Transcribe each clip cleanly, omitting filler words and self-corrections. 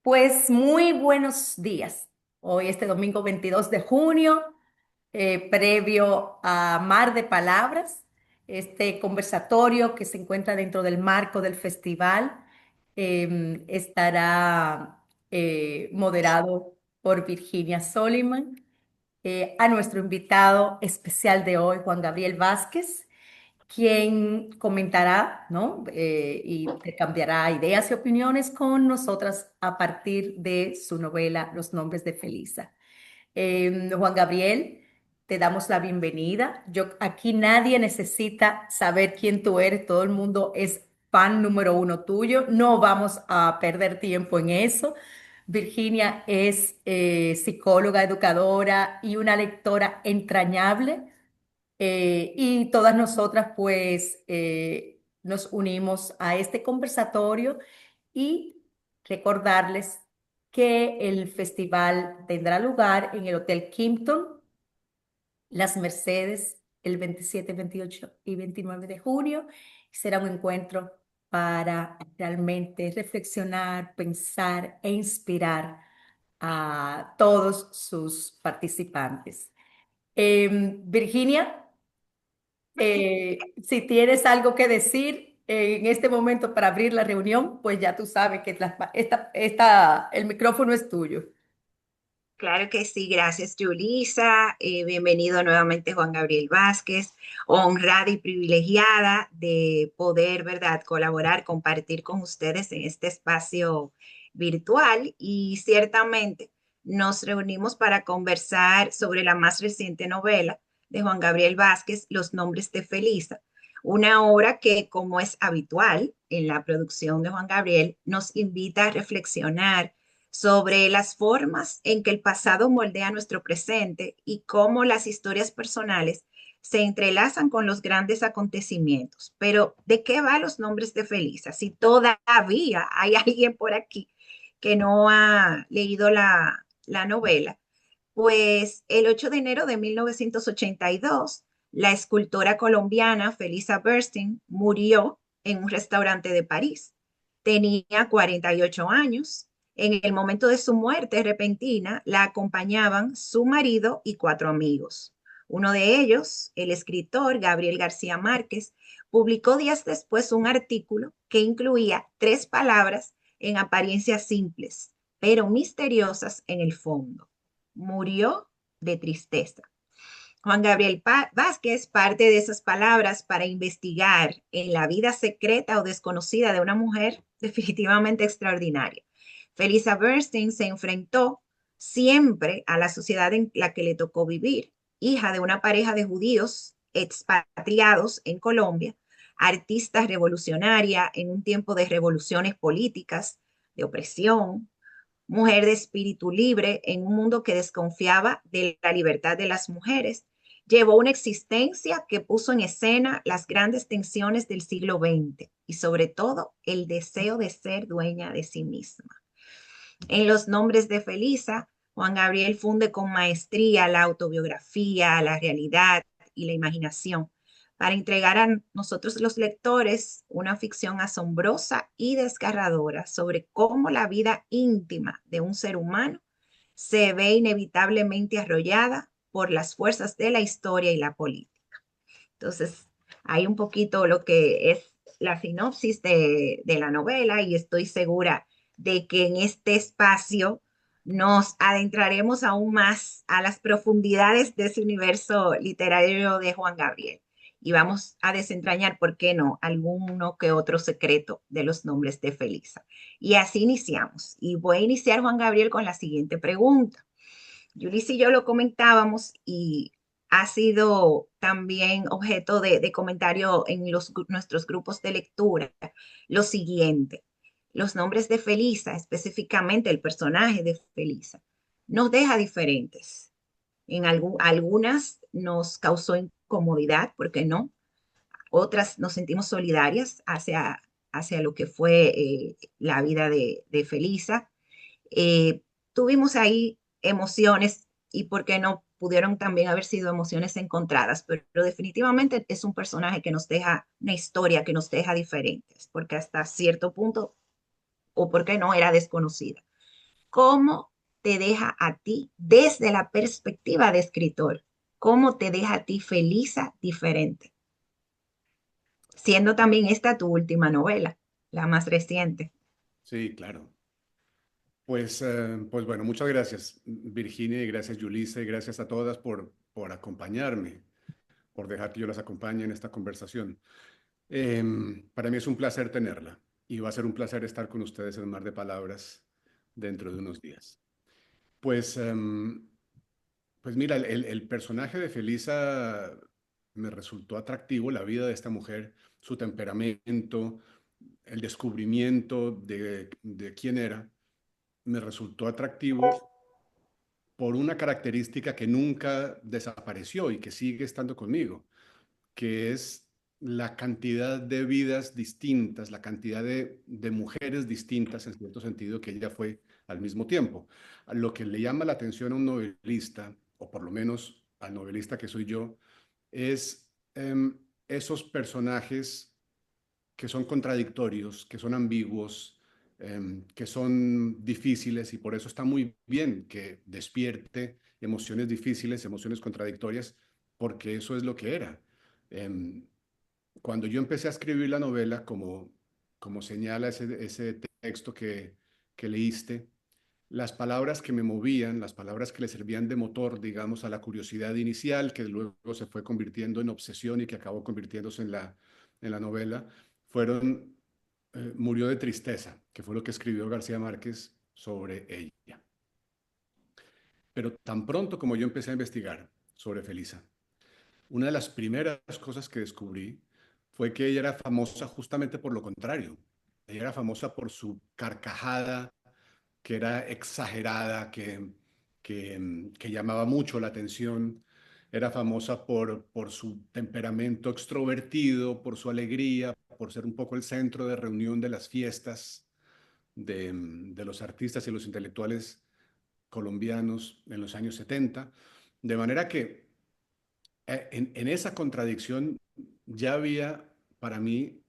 Pues muy buenos días. Hoy, este domingo 22 de junio, previo a Mar de Palabras, este conversatorio que se encuentra dentro del marco del festival, estará moderado por Virginia Soliman. A nuestro invitado especial de hoy, Juan Gabriel Vázquez, quien comentará, ¿no? Y intercambiará ideas y opiniones con nosotras a partir de su novela Los nombres de Felisa. Juan Gabriel, te damos la bienvenida. Aquí nadie necesita saber quién tú eres, todo el mundo es fan número uno tuyo. No vamos a perder tiempo en eso. Virginia es psicóloga, educadora y una lectora entrañable. Y todas nosotras pues nos unimos a este conversatorio y recordarles que el festival tendrá lugar en el Hotel Kimpton, Las Mercedes, el 27, 28 y 29 de junio. Será un encuentro para realmente reflexionar, pensar e inspirar a todos sus participantes. Virginia. Si tienes algo que decir en este momento para abrir la reunión, pues ya tú sabes que el micrófono es tuyo. Claro que sí, gracias Julisa. Bienvenido nuevamente Juan Gabriel Vázquez, honrada y privilegiada de poder, ¿verdad?, colaborar, compartir con ustedes en este espacio virtual y ciertamente nos reunimos para conversar sobre la más reciente novela de Juan Gabriel Vázquez, Los nombres de Felisa, una obra que, como es habitual en la producción de Juan Gabriel, nos invita a reflexionar sobre las formas en que el pasado moldea nuestro presente y cómo las historias personales se entrelazan con los grandes acontecimientos. Pero, ¿de qué va los nombres de Felisa? Si todavía hay alguien por aquí que no ha leído la novela, pues el 8 de enero de 1982, la escultora colombiana Felisa Bernstein murió en un restaurante de París. Tenía 48 años. En el momento de su muerte repentina, la acompañaban su marido y cuatro amigos. Uno de ellos, el escritor Gabriel García Márquez, publicó días después un artículo que incluía tres palabras en apariencia simples, pero misteriosas en el fondo: murió de tristeza. Juan Gabriel Vázquez parte de esas palabras para investigar en la vida secreta o desconocida de una mujer definitivamente extraordinaria. Felisa Bernstein se enfrentó siempre a la sociedad en la que le tocó vivir, hija de una pareja de judíos expatriados en Colombia, artista revolucionaria en un tiempo de revoluciones políticas, de opresión, mujer de espíritu libre en un mundo que desconfiaba de la libertad de las mujeres. Llevó una existencia que puso en escena las grandes tensiones del siglo XX y sobre todo el deseo de ser dueña de sí misma. En Los nombres de Felisa, Juan Gabriel funde con maestría la autobiografía, la realidad y la imaginación para entregar a nosotros los lectores una ficción asombrosa y desgarradora sobre cómo la vida íntima de un ser humano se ve inevitablemente arrollada por las fuerzas de la historia y la política. Entonces, hay un poquito lo que es la sinopsis de la novela y estoy segura de que en este espacio nos adentraremos aún más a las profundidades de ese universo literario de Juan Gabriel y vamos a desentrañar, ¿por qué no?, alguno que otro secreto de los nombres de Felisa. Y así iniciamos. Y voy a iniciar, Juan Gabriel, con la siguiente pregunta. Yulis y yo lo comentábamos y ha sido también objeto de comentario en nuestros grupos de lectura lo siguiente: los nombres de Felisa, específicamente el personaje de Felisa, nos deja diferentes. Algunas nos causó incomodidad, ¿por qué no? Otras nos sentimos solidarias hacia lo que fue la vida de Felisa. eh, Tuvimos ahí emociones y por qué no pudieron también haber sido emociones encontradas, pero definitivamente es un personaje que nos deja una historia que nos deja diferentes, porque hasta cierto punto, o por qué no, era desconocida. ¿cómo te deja a ti desde la perspectiva de escritor? ¿Cómo te deja a ti Felisa diferente? Siendo también esta tu última novela, la más reciente. Sí, claro. Pues bueno, muchas gracias, Virginia, y gracias, Yulisa, y gracias a todas por acompañarme, por dejar que yo las acompañe en esta conversación. Para mí es un placer tenerla y va a ser un placer estar con ustedes en Mar de Palabras dentro de unos días. Pues, pues mira, el personaje de Felisa me resultó atractivo, la vida de esta mujer, su temperamento, el descubrimiento de quién era, me resultó atractivo por una característica que nunca desapareció y que sigue estando conmigo, que es la cantidad de vidas distintas, la cantidad de mujeres distintas en cierto sentido que ella fue al mismo tiempo. Lo que le llama la atención a un novelista, o por lo menos al novelista que soy yo, es esos personajes que son contradictorios, que son ambiguos, que son difíciles y por eso está muy bien que despierte emociones difíciles, emociones contradictorias, porque eso es lo que era. Em, Cuando yo empecé a escribir la novela, como señala ese texto que leíste, las palabras que me movían, las palabras que le servían de motor, digamos, a la curiosidad inicial, que luego se fue convirtiendo en obsesión y que acabó convirtiéndose en la novela, fueron Murió de tristeza, que fue lo que escribió García Márquez sobre ella. Pero tan pronto como yo empecé a investigar sobre Felisa, una de las primeras cosas que descubrí fue que ella era famosa justamente por lo contrario. Ella era famosa por su carcajada, que era exagerada, que llamaba mucho la atención. Era famosa por su temperamento extrovertido, por su alegría, por ser un poco el centro de reunión de las fiestas de los artistas y los intelectuales colombianos en los años 70. De manera que en esa contradicción ya había para mí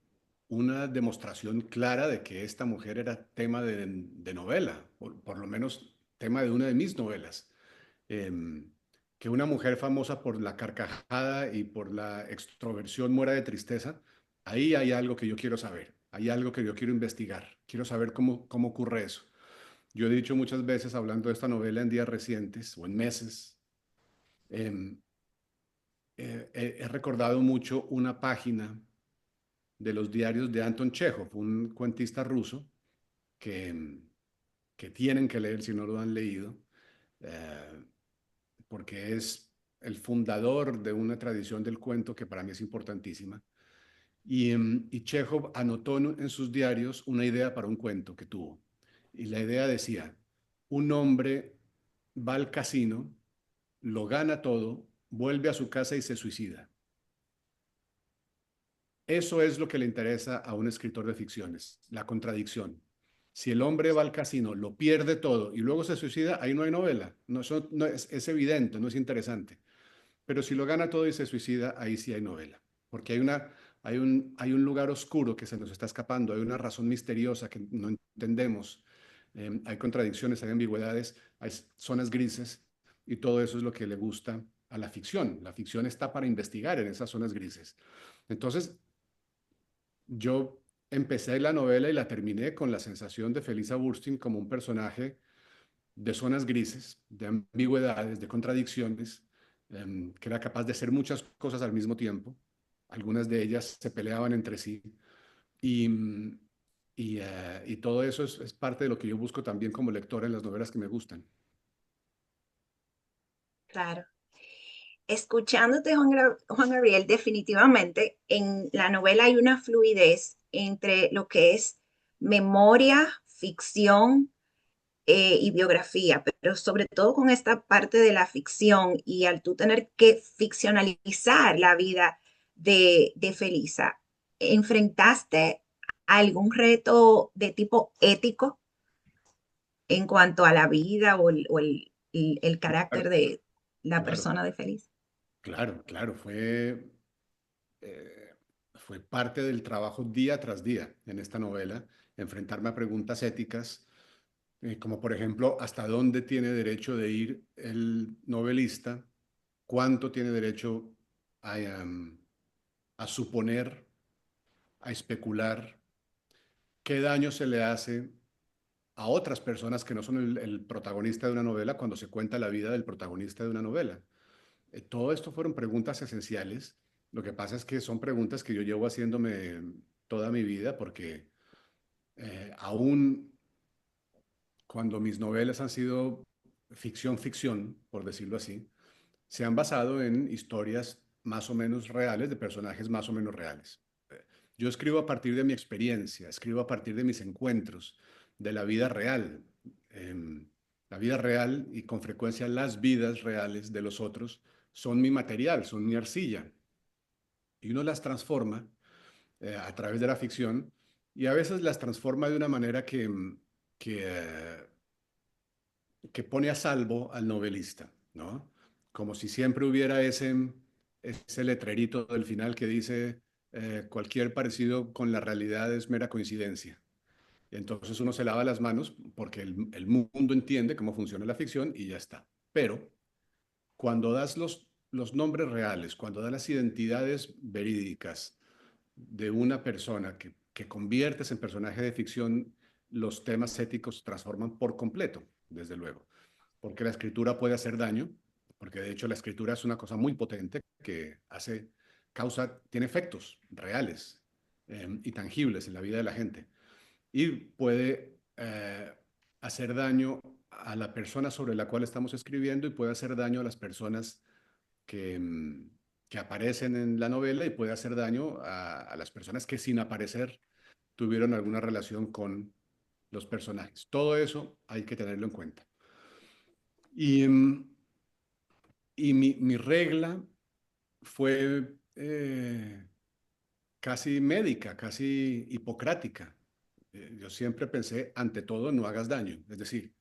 una demostración clara de que esta mujer era tema de novela, por lo menos tema de una de mis novelas. Em, que una mujer famosa por la carcajada y por la extroversión muera de tristeza, ahí hay algo que yo quiero saber, hay algo que yo quiero investigar, quiero saber cómo ocurre eso. Yo he dicho muchas veces, hablando de esta novela en días recientes o en meses, em, he recordado mucho una página de los diarios de Anton Chekhov, un cuentista ruso que, que tienen que leer si no lo han leído, eh, porque es el fundador de una tradición del cuento que para mí es importantísima. Y Chekhov anotó en sus diarios una idea para un cuento que tuvo. Y la idea decía, un hombre va al casino, lo gana todo, vuelve a su casa y se suicida. Eso es lo que le interesa a un escritor de ficciones, la contradicción. Si el hombre va al casino, lo pierde todo y luego se suicida, ahí no hay novela. No, eso no es evidente, no es interesante. Pero si lo gana todo y se suicida, ahí sí hay novela. Porque hay un lugar oscuro que se nos está escapando, hay una razón misteriosa que no entendemos. Hay contradicciones, hay ambigüedades, hay zonas grises y todo eso es lo que le gusta a la ficción. La ficción está para investigar en esas zonas grises. Entonces, yo empecé la novela y la terminé con la sensación de Felisa Burstyn como un personaje de zonas grises, de ambigüedades, de contradicciones, que era capaz de hacer muchas cosas al mismo tiempo. Algunas de ellas se peleaban entre sí. Y, y todo eso es parte de lo que yo busco también como lector en las novelas que me gustan. Claro. Escuchándote, Juan Gabriel, definitivamente en la novela hay una fluidez entre lo que es memoria, ficción y biografía, pero sobre todo con esta parte de la ficción y al tú tener que ficcionalizar la vida de Felisa, ¿enfrentaste algún reto de tipo ético en cuanto a la vida o el carácter Claro, de la claro, persona de Felisa? claro, eh, fue parte del trabajo día tras día en esta novela, enfrentarme a preguntas éticas como por ejemplo, hasta dónde tiene derecho de ir el novelista, cuánto tiene derecho a, a suponer, a especular, qué daño se le hace a otras personas que no son el protagonista de una novela cuando se cuenta la vida del protagonista de una novela. Todo esto fueron preguntas esenciales. Lo que pasa es que son preguntas que yo llevo haciéndome toda mi vida porque aún cuando mis novelas han sido ficción, por decirlo así, se han basado en historias más o menos reales, de personajes más o menos reales. Yo escribo a partir de mi experiencia, escribo a partir de mis encuentros, de la vida real. La vida real y con frecuencia las vidas reales de los otros son mi material, son mi arcilla. Y uno las transforma a través de la ficción y a veces las transforma de una manera que, eh, que pone a salvo al novelista, ¿no? Como si siempre hubiera ese letrerito del final que dice cualquier parecido con la realidad es mera coincidencia. Y entonces uno se lava las manos porque el mundo entiende cómo funciona la ficción y ya está. Pero cuando das los nombres reales, cuando das las identidades verídicas de una persona que conviertes en personaje de ficción, los temas éticos se transforman por completo, desde luego. Porque la escritura puede hacer daño, porque de hecho la escritura es una cosa muy potente que tiene efectos reales y tangibles en la vida de la gente. Y puede hacer daño a la persona sobre la cual estamos escribiendo y puede hacer daño a las personas que, que aparecen en la novela y puede hacer daño a las personas que sin aparecer tuvieron alguna relación con los personajes. Todo eso hay que tenerlo en cuenta. Y, y mi regla fue casi médica, casi hipocrática. Yo siempre pensé, ante todo, no hagas daño. Es decir,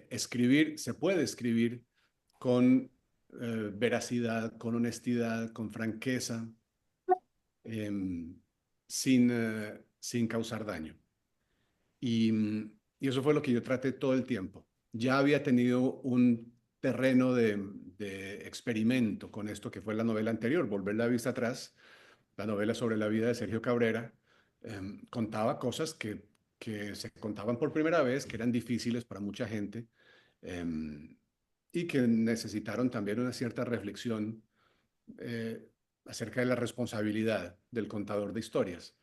escribir, se puede escribir con veracidad, con honestidad, con franqueza, em, sin causar daño. Y eso fue lo que yo traté todo el tiempo. Ya había tenido un terreno de experimento con esto que fue la novela anterior, Volver la vista atrás, la novela sobre la vida de Sergio Cabrera, contaba cosas que se contaban por primera vez, que eran difíciles para mucha gente em, y que necesitaron también una cierta reflexión eh, acerca de la responsabilidad del contador de historias.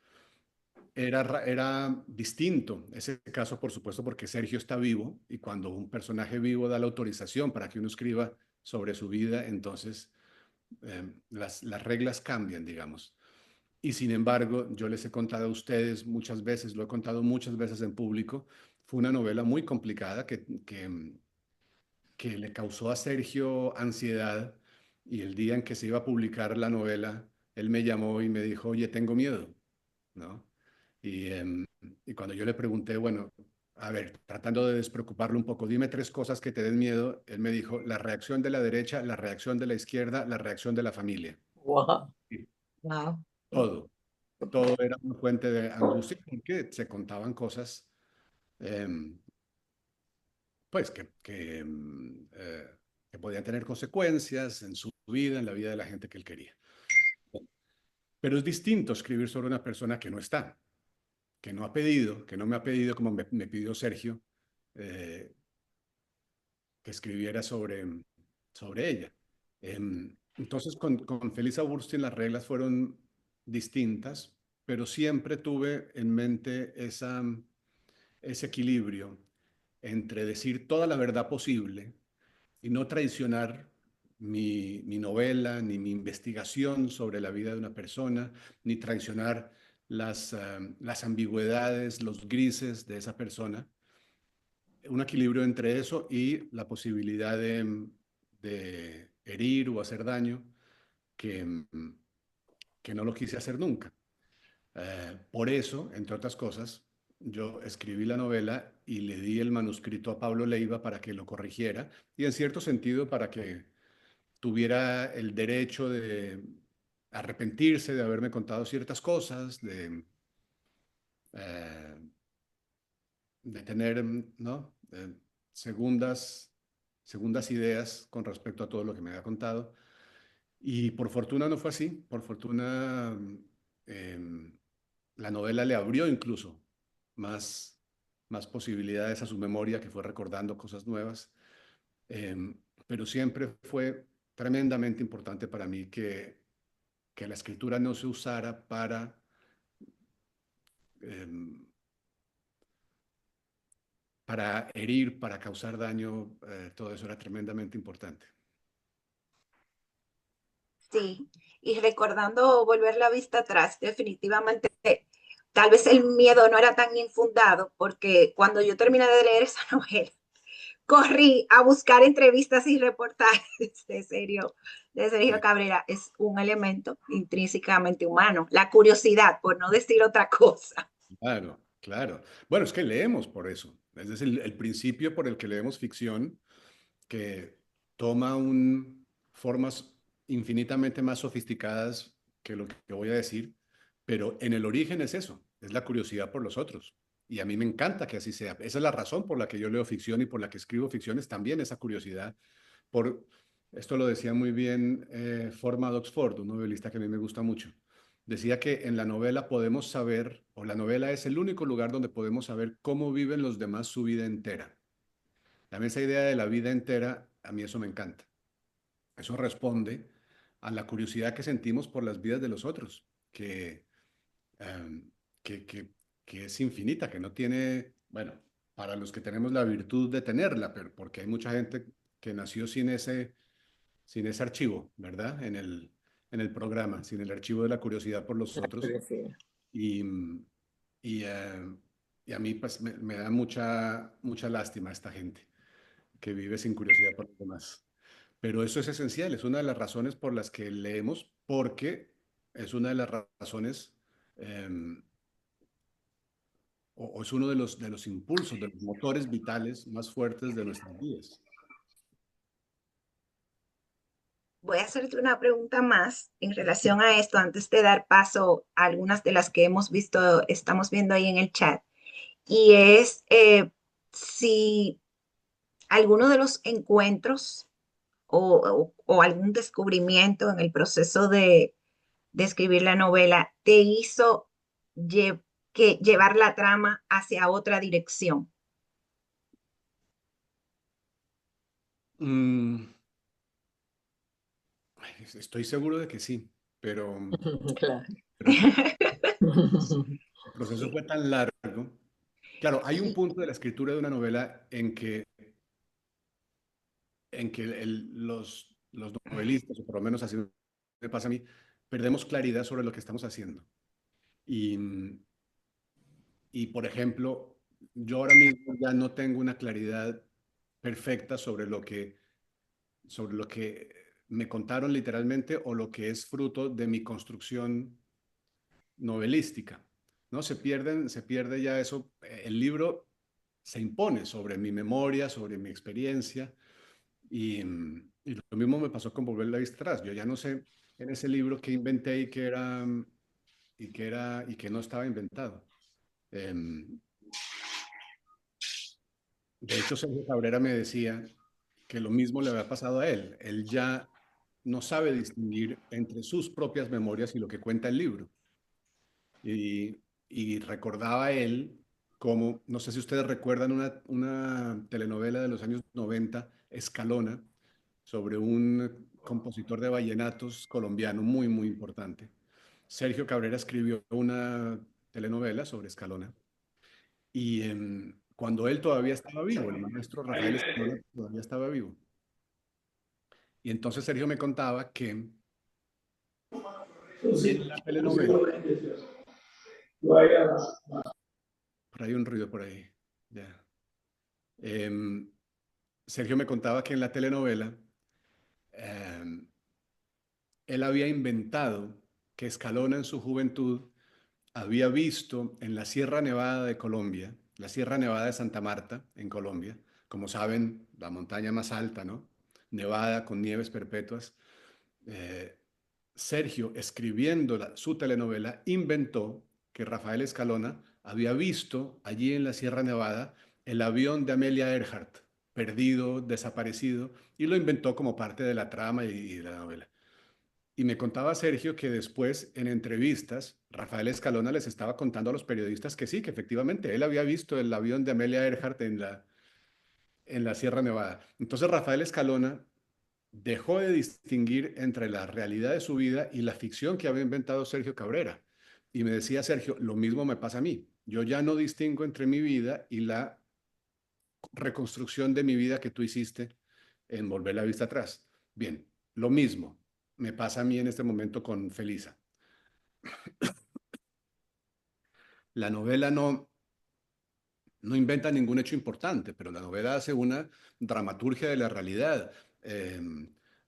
Era distinto ese caso, por supuesto, porque Sergio está vivo y cuando un personaje vivo da la autorización para que uno escriba sobre su vida, entonces las reglas cambian, digamos. Y sin embargo, yo les he contado a ustedes muchas veces, lo he contado muchas veces en público, fue una novela muy complicada que le causó a Sergio ansiedad y el día en que se iba a publicar la novela, él me llamó y me dijo, oye, tengo miedo, ¿no? Y, y cuando yo le pregunté, bueno, a ver, tratando de despreocuparlo un poco, dime tres cosas que te den miedo, él me dijo, la reacción de la derecha, la reacción de la izquierda, la reacción de la familia. Wow. Y Wow. todo, todo era una fuente de angustia porque se contaban cosas, em, pues, que podían tener consecuencias en su vida, en la vida de la gente que él quería. Pero es distinto escribir sobre una persona que no está, que no ha pedido, que no me ha pedido como me pidió Sergio, eh, que escribiera sobre ella. Entonces, con Felisa Burstyn las reglas fueron distintas, pero siempre tuve en mente ese equilibrio entre decir toda la verdad posible y no traicionar mi novela, ni mi investigación sobre la vida de una persona, ni traicionar las ambigüedades, los grises de esa persona. Un equilibrio entre eso y la posibilidad de herir o hacer daño, que, que no lo quise hacer nunca. Por eso, entre otras cosas, yo escribí la novela y le di el manuscrito a Pablo Leiva para que lo corrigiera y en cierto sentido para que tuviera el derecho de arrepentirse de haberme contado ciertas cosas, de tener, ¿no? Segundas ideas con respecto a todo lo que me había contado. Y por fortuna no fue así. Por fortuna, em, la novela le abrió incluso más, más posibilidades a su memoria, que fue recordando cosas nuevas. Em, pero siempre fue tremendamente importante para mí que la escritura no se usara em, para herir, para causar daño. Todo eso era tremendamente importante. Sí, y recordando volver la vista atrás, definitivamente, tal vez el miedo no era tan infundado, porque cuando yo terminé de leer esa novela, corrí a buscar entrevistas y reportajes de Sergio Sí, Cabrera. Es un elemento intrínsecamente humano, la curiosidad, por no decir otra cosa. claro, claro. Bueno, es que leemos por eso. Es decir, el principio por el que leemos ficción, que toma formas infinitamente más sofisticadas que lo que voy a decir, pero en el origen es eso, es la curiosidad por los otros. Y a mí me encanta que así sea. Esa es la razón por la que yo leo ficción y por la que escribo ficciones, también esa curiosidad por, esto lo decía muy bien Forma Oxford, un novelista que a mí me gusta mucho. Decía que en la novela podemos saber, o la novela es el único lugar donde podemos saber cómo viven los demás su vida entera. A mí esa idea de la vida entera, a mí eso me encanta. Eso responde a la curiosidad que sentimos por las vidas de los otros, em, que, que, que es infinita, que no tiene, bueno, para los que tenemos la virtud de tenerla, pero porque hay mucha gente que nació sin ese archivo, ¿verdad? En el programa, sin el archivo de la curiosidad por los otros. Y, y, eh, y a mí pues, me da mucha lástima esta gente que vive sin curiosidad por los demás. Pero eso es esencial, es una de las razones por las que leemos, porque es una de las razones, eh, o es uno de los impulsos, de los motores vitales más fuertes de nuestras vidas. Voy a hacerte una pregunta más en relación a esto antes de dar paso a algunas de las que hemos visto, estamos viendo ahí en el chat. Y es si alguno de los encuentros o algún descubrimiento en el proceso de escribir la novela te hizo llevar la trama hacia otra dirección. Mm, estoy seguro de que sí, pero, Claro. pero el proceso fue tan largo. Claro, hay un Y punto de la escritura de una novela en que los novelistas, o por lo menos así me pasa a mí, perdemos claridad sobre lo que estamos haciendo. Y, y por ejemplo, yo ahora mismo ya no tengo una claridad perfecta sobre lo que me contaron literalmente o lo que es fruto de mi construcción novelística. ¿No? Se pierde ya eso. El libro se impone sobre mi memoria, sobre mi experiencia. Y lo mismo me pasó con Volver la vista atrás. Yo ya no sé en ese libro qué inventé y que no estaba inventado. Em, de hecho, Sergio Cabrera me decía que lo mismo le había pasado a él. Él ya no sabe distinguir entre sus propias memorias y lo que cuenta el libro. Y recordaba él como, no sé si ustedes recuerdan una telenovela de los años 90, Escalona, sobre un compositor de vallenatos colombiano muy importante. Sergio Cabrera escribió una telenovela sobre Escalona y cuando él todavía estaba vivo, el maestro Rafael Escalona todavía estaba vivo. Y entonces Sergio me contaba que en la telenovela, por ahí un ruido por ahí, ya. Em, Sergio me contaba que en la telenovela em, él había inventado que Escalona en su juventud había visto en la Sierra Nevada de Colombia, la Sierra Nevada de Santa Marta en Colombia, como saben, la montaña más alta, ¿no? Nevada con nieves perpetuas. Eh, Sergio, escribiendo su telenovela, inventó que Rafael Escalona había visto allí en la Sierra Nevada el avión de Amelia Earhart, perdido, desaparecido, y lo inventó como parte de la trama y de la novela. Y me contaba Sergio que después, en entrevistas, Rafael Escalona les estaba contando a los periodistas que sí, que efectivamente él había visto el avión de Amelia Earhart en la Sierra Nevada. Entonces Rafael Escalona dejó de distinguir entre la realidad de su vida y la ficción que había inventado Sergio Cabrera. Y me decía Sergio, lo mismo me pasa a mí. Yo ya no distingo entre mi vida y la reconstrucción de mi vida que tú hiciste en Volver la Vista Atrás. Bien, lo mismo me pasa a mí en este momento con Felisa. La novela no inventa ningún hecho importante, pero la novela hace una dramaturgia de la realidad. eh,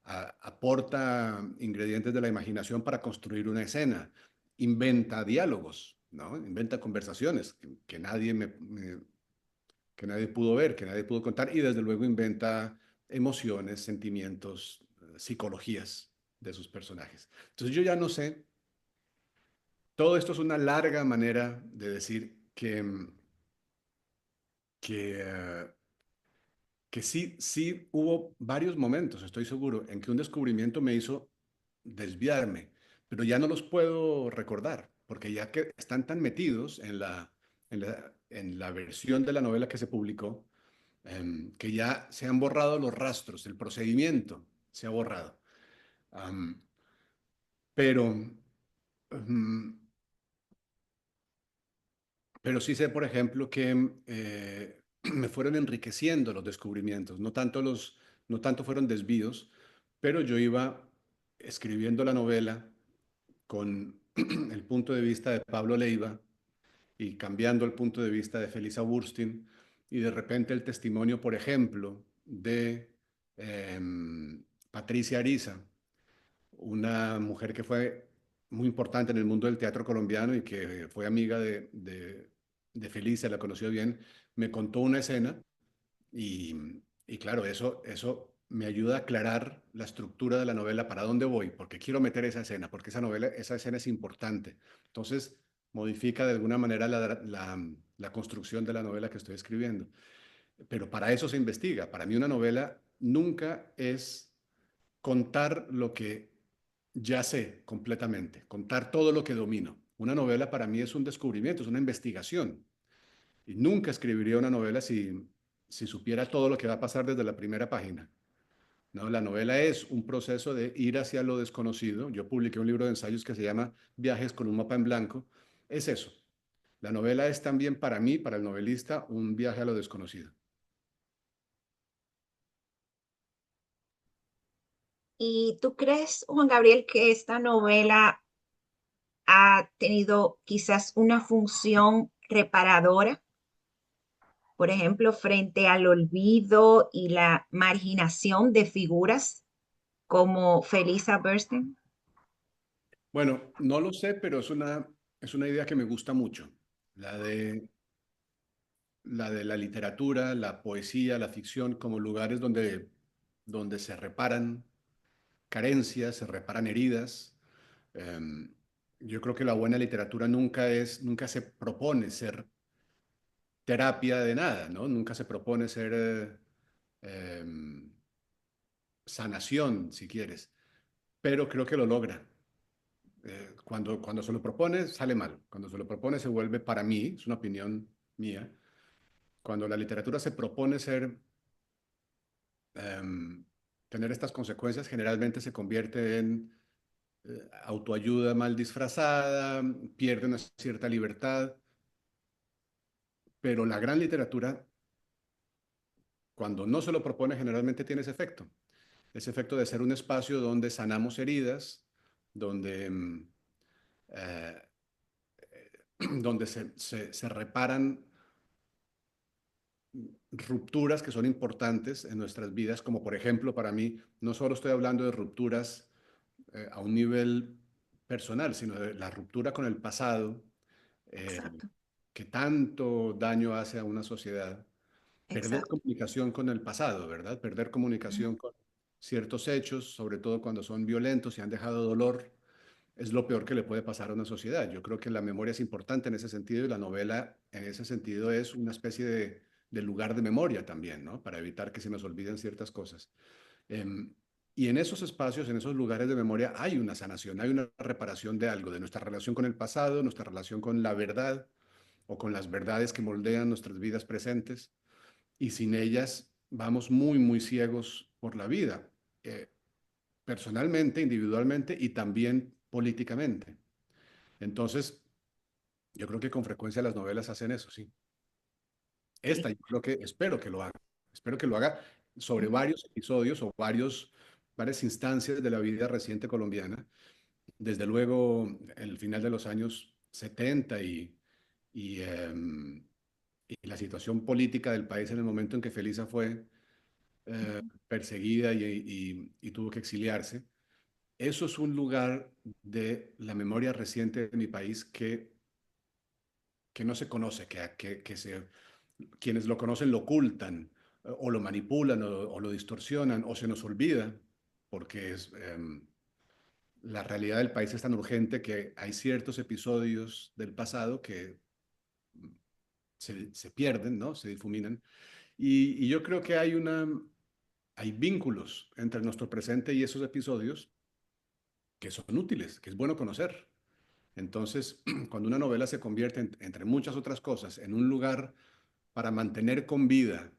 Aporta ingredientes de la imaginación para construir una escena, inventa diálogos, ¿no? Inventa conversaciones que que nadie pudo ver, que nadie pudo contar, y desde luego inventa emociones, sentimientos, psicologías de sus personajes. Entonces yo ya no sé, todo esto es una larga manera de decir que que sí, sí hubo varios momentos, estoy seguro, en que un descubrimiento me hizo desviarme, pero ya no los puedo recordar, porque ya que están tan metidos en la versión de la novela que se publicó, que ya se han borrado los rastros, el procedimiento se ha borrado. Am, pero, mm, pero sí sé, por ejemplo, que me fueron enriqueciendo los descubrimientos, no tanto fueron desvíos, pero yo iba escribiendo la novela con el punto de vista de Pablo Leiva y cambiando el punto de vista de Felisa Burstyn y de repente el testimonio, por ejemplo, de Patricia Ariza, una mujer que fue muy importante en el mundo del teatro colombiano y que fue amiga de Felicia, la conoció bien, me contó una escena y claro, eso me ayuda a aclarar la estructura de la novela, para dónde voy, porque quiero meter esa escena, porque esa escena es importante. Entonces, modifica de alguna manera la construcción de la novela que estoy escribiendo. Pero para eso se investiga. Para mí una novela nunca es contar lo que ya sé completamente, contar todo lo que domino. Una novela para mí es un descubrimiento, es una investigación. Y nunca escribiría una novela si supiera todo lo que va a pasar desde la primera página. No, la novela es un proceso de ir hacia lo desconocido. Yo publiqué un libro de ensayos que se llama Viajes con un mapa en blanco. Es eso. La novela es también para mí, para el novelista, un viaje a lo desconocido. ¿Y tú crees, Juan Gabriel, que esta novela ha tenido quizás una función reparadora, por ejemplo, frente al olvido y la marginación de figuras como Felisa Bernstein? Bueno, no lo sé, pero es una idea que me gusta mucho. La de la literatura, la poesía, la ficción como lugares donde se reparan carencias, se reparan heridas. Em, yo creo que la buena literatura nunca se propone ser terapia de nada, ¿no? Nunca se propone ser sanación, si quieres, pero creo que lo logra. Cuando se lo propone, sale mal. Cuando se lo propone, se vuelve, para mí, es una opinión mía, cuando la literatura se propone em, tener estas consecuencias, generalmente se convierte en autoayuda mal disfrazada, pierde una cierta libertad, pero la gran literatura, cuando no se lo propone, generalmente tiene ese efecto de ser un espacio donde sanamos heridas, donde, eh, donde se reparan rupturas que son importantes en nuestras vidas, como por ejemplo para mí, no solo estoy hablando de rupturas a un nivel personal, sino de la ruptura con el pasado, eh, Exacto, que tanto daño hace a una sociedad. Perder exacto. comunicación con el pasado, ¿verdad? Perder Ujú. comunicación con ciertos hechos, sobre todo cuando son violentos y han dejado dolor. es lo peor que le puede pasar a una sociedad. Yo creo que la memoria es importante en ese sentido y la novela en ese sentido es una especie de lugar de memoria también, ¿no? Para evitar que se nos olviden ciertas cosas. Em, y en esos espacios, en esos lugares de memoria, hay una sanación, hay una reparación de algo, de nuestra relación con el pasado, nuestra relación con la verdad o con las verdades que moldean nuestras vidas presentes. Y sin ellas vamos muy, muy ciegos por la vida, personalmente, individualmente y también políticamente. Entonces, yo creo que con frecuencia las novelas hacen eso, sí. Sí. Esta, yo creo que, espero que lo haga. Espero que lo haga sobre Ujú. varios episodios o varias instancias de la vida reciente colombiana. Desde luego, el final de los años 70 y, em, y la situación política del país en el momento en que Felisa fue perseguida y tuvo que exiliarse. Eso es un lugar de la memoria reciente de mi país que no se conoce, quienes lo conocen lo ocultan o lo manipulan o lo distorsionan o se nos olvida porque la realidad del país es tan urgente que hay ciertos episodios del pasado que se pierden, ¿no? Se difuminan. Y yo creo que hay vínculos entre nuestro presente y esos episodios que son útiles, que es bueno conocer. Entonces, cuando una novela se convierte, entre muchas otras cosas, en un lugar para mantener con vida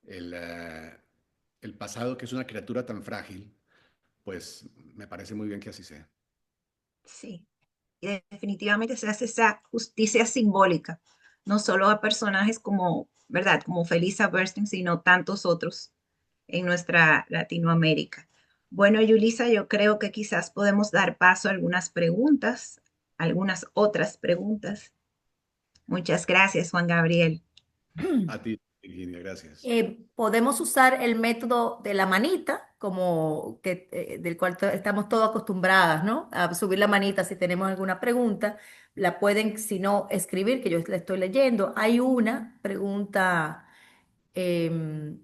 el, eh, el pasado, que es una criatura tan frágil, pues me parece muy bien que así sea. Sí. Y definitivamente se hace esa justicia simbólica, no solo a personajes como, ¿verdad? Como Felisa Bernstein, sino tantos otros en nuestra Latinoamérica. Bueno, Yulisa, yo creo que quizás podemos dar paso a algunas preguntas, algunas otras preguntas. Muchas gracias, Juan Gabriel. A ti, Virginia, gracias. Podemos usar el método de la manita, como que, del cual estamos todos acostumbradas, ¿no? A subir la manita si tenemos alguna pregunta. La pueden, si no, escribir, que yo la estoy leyendo. Hay una pregunta em,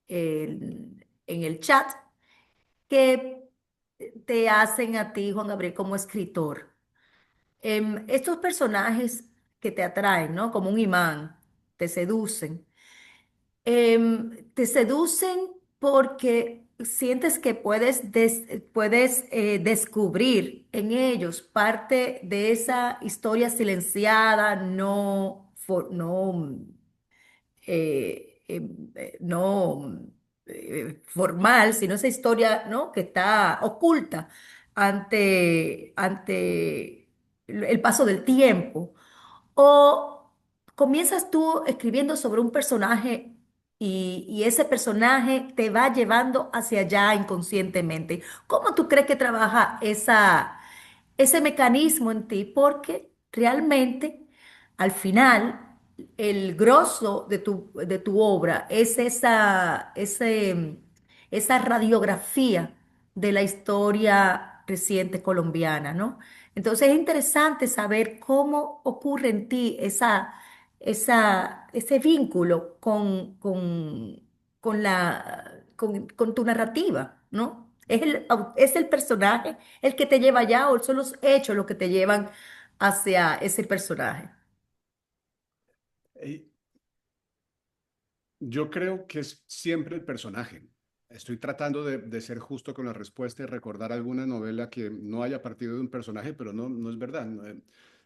en el chat que te hacen a ti, Juan Gabriel, como escritor. Estos personajes que te atraen, ¿no? Como un imán, te seducen. Te seducen porque sientes que puedes descubrir en ellos parte de esa historia silenciada, no formal, sino esa historia, ¿no? Que está oculta ante el paso del tiempo. O comienzas tú escribiendo sobre un personaje y ese personaje te va llevando hacia allá inconscientemente. ¿Cómo tú crees que trabaja ese mecanismo en ti? Porque realmente, al final, el grosso de tu obra es esa radiografía de la historia reciente colombiana, ¿no? Entonces es interesante saber cómo ocurre en ti ese vínculo con tu narrativa, ¿no? ¿Es el personaje el que te lleva allá o son los hechos los que te llevan hacia ese personaje? Eh, Yo creo que es siempre el personaje. Estoy tratando de ser justo con la respuesta y recordar alguna novela que no haya partido de un personaje, pero no, no es verdad. No,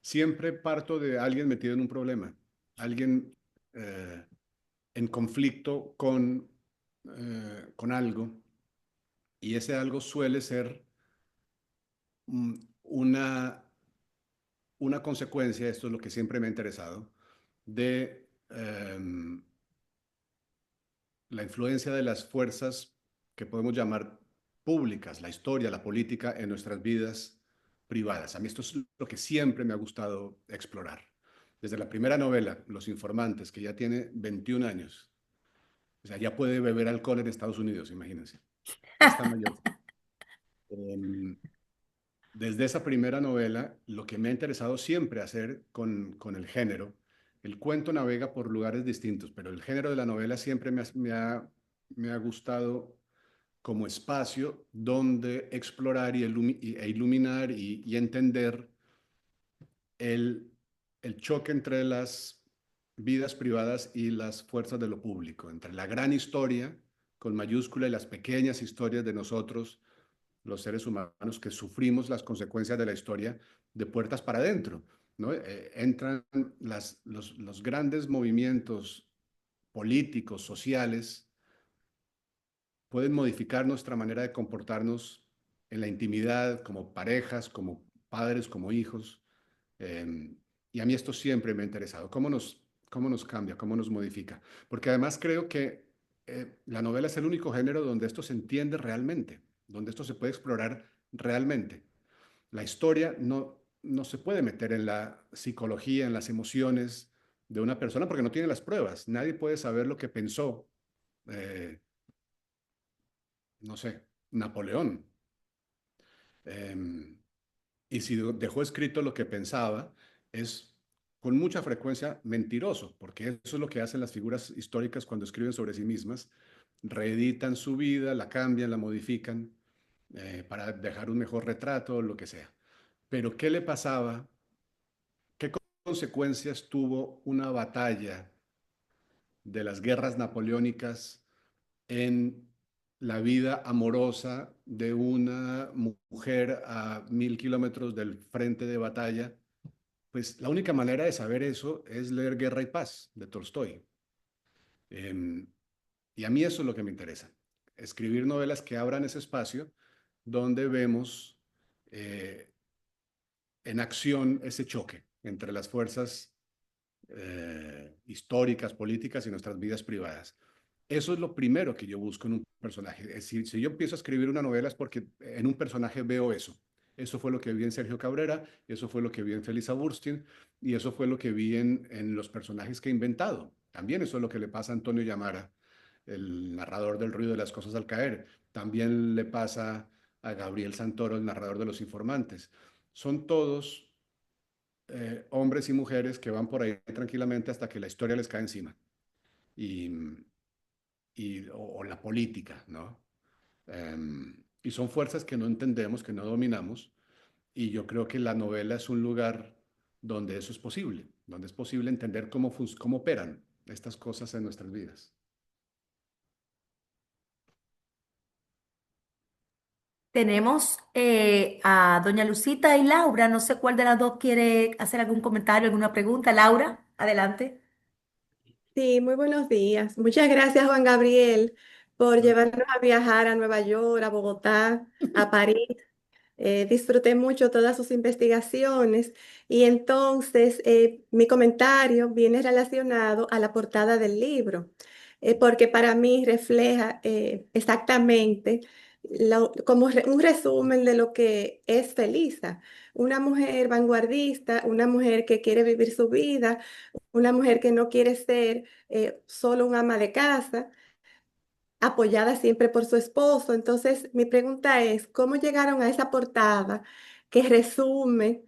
siempre parto de alguien metido en un problema, alguien eh, en conflicto con algo, y ese algo suele ser mm, una, una consecuencia, esto es lo que siempre me ha interesado, de la influencia de las fuerzas que podemos llamar públicas, la historia, la política en nuestras vidas privadas. A mí esto es lo que siempre me ha gustado explorar. Desde la primera novela, Los Informantes, que ya tiene 21 años. O sea, ya puede beber alcohol en Estados Unidos, imagínense. Ya está mayor. Eh, Desde esa primera novela, lo que me ha interesado siempre hacer con el género, el cuento navega por lugares distintos, pero el género de la novela siempre me ha gustado como espacio donde explorar e iluminar y entender el, el choque entre las vidas privadas y las fuerzas de lo público, entre la gran historia con mayúscula y las pequeñas historias de nosotros, los seres humanos, que sufrimos las consecuencias de la historia de puertas para adentro, ¿no? Entran los grandes movimientos políticos, sociales, pueden modificar nuestra manera de comportarnos en la intimidad, como parejas, como padres, como hijos. Eh, y a mí esto siempre me ha interesado. Cómo nos cambia, cómo nos modifica? Porque además creo que la novela es el único género donde esto se entiende realmente, donde esto se puede explorar realmente. La historia no se puede meter en la psicología, en las emociones de una persona porque no tiene las pruebas. Nadie puede saber lo que pensó, eh, no sé, Napoleón. Eh, y si dejó escrito lo que pensaba, es con mucha frecuencia mentiroso, porque eso es lo que hacen las figuras históricas cuando escriben sobre sí mismas. Reeditan su vida, la cambian, la modifican para dejar un mejor retrato, lo que sea. Pero ¿qué le pasaba? ¿Qué consecuencias tuvo una batalla de las guerras napoleónicas en la vida amorosa de una mujer a 1000 kilómetros del frente de batalla? Pues la única manera de saber eso es leer Guerra y Paz de Tolstoy. Eh, y a mí eso es lo que me interesa, escribir novelas que abran ese espacio donde vemos eh, en acción ese choque entre las fuerzas históricas, políticas y nuestras vidas privadas. Eso es lo primero que yo busco en un personaje. Es decir, si yo empiezo a escribir una novela es porque en un personaje veo eso. Eso fue lo que vi en Sergio Cabrera, eso fue lo que vi en Felisa Burstyn y eso fue lo que vi en los personajes que he inventado. También eso es lo que le pasa a Antonio Llamara, el narrador del ruido de las cosas al caer. También le pasa a Gabriel Santoro, el narrador de Los Informantes. Son todos hombres y mujeres que van por ahí tranquilamente hasta que la historia les cae encima. Y, o la política, ¿no? Y son fuerzas que no entendemos, que no dominamos, y yo creo que la novela es un lugar donde eso es posible, donde es posible entender cómo operan estas cosas en nuestras vidas. Tenemos a doña Lucita y Laura. No sé cuál de las dos quiere hacer algún comentario, alguna pregunta. Laura, adelante. Sí, muy buenos días. Muchas gracias, Juan Gabriel, por llevarnos a viajar a Nueva York, a Bogotá, a París. Disfruté mucho todas sus investigaciones y entonces mi comentario viene relacionado a la portada del libro, porque para mí refleja exactamente un resumen de lo que es Felisa, una mujer vanguardista, una mujer que quiere vivir su vida, una mujer que no quiere ser solo un ama de casa, apoyada siempre por su esposo. Entonces, mi pregunta es, ¿cómo llegaron a esa portada que resume,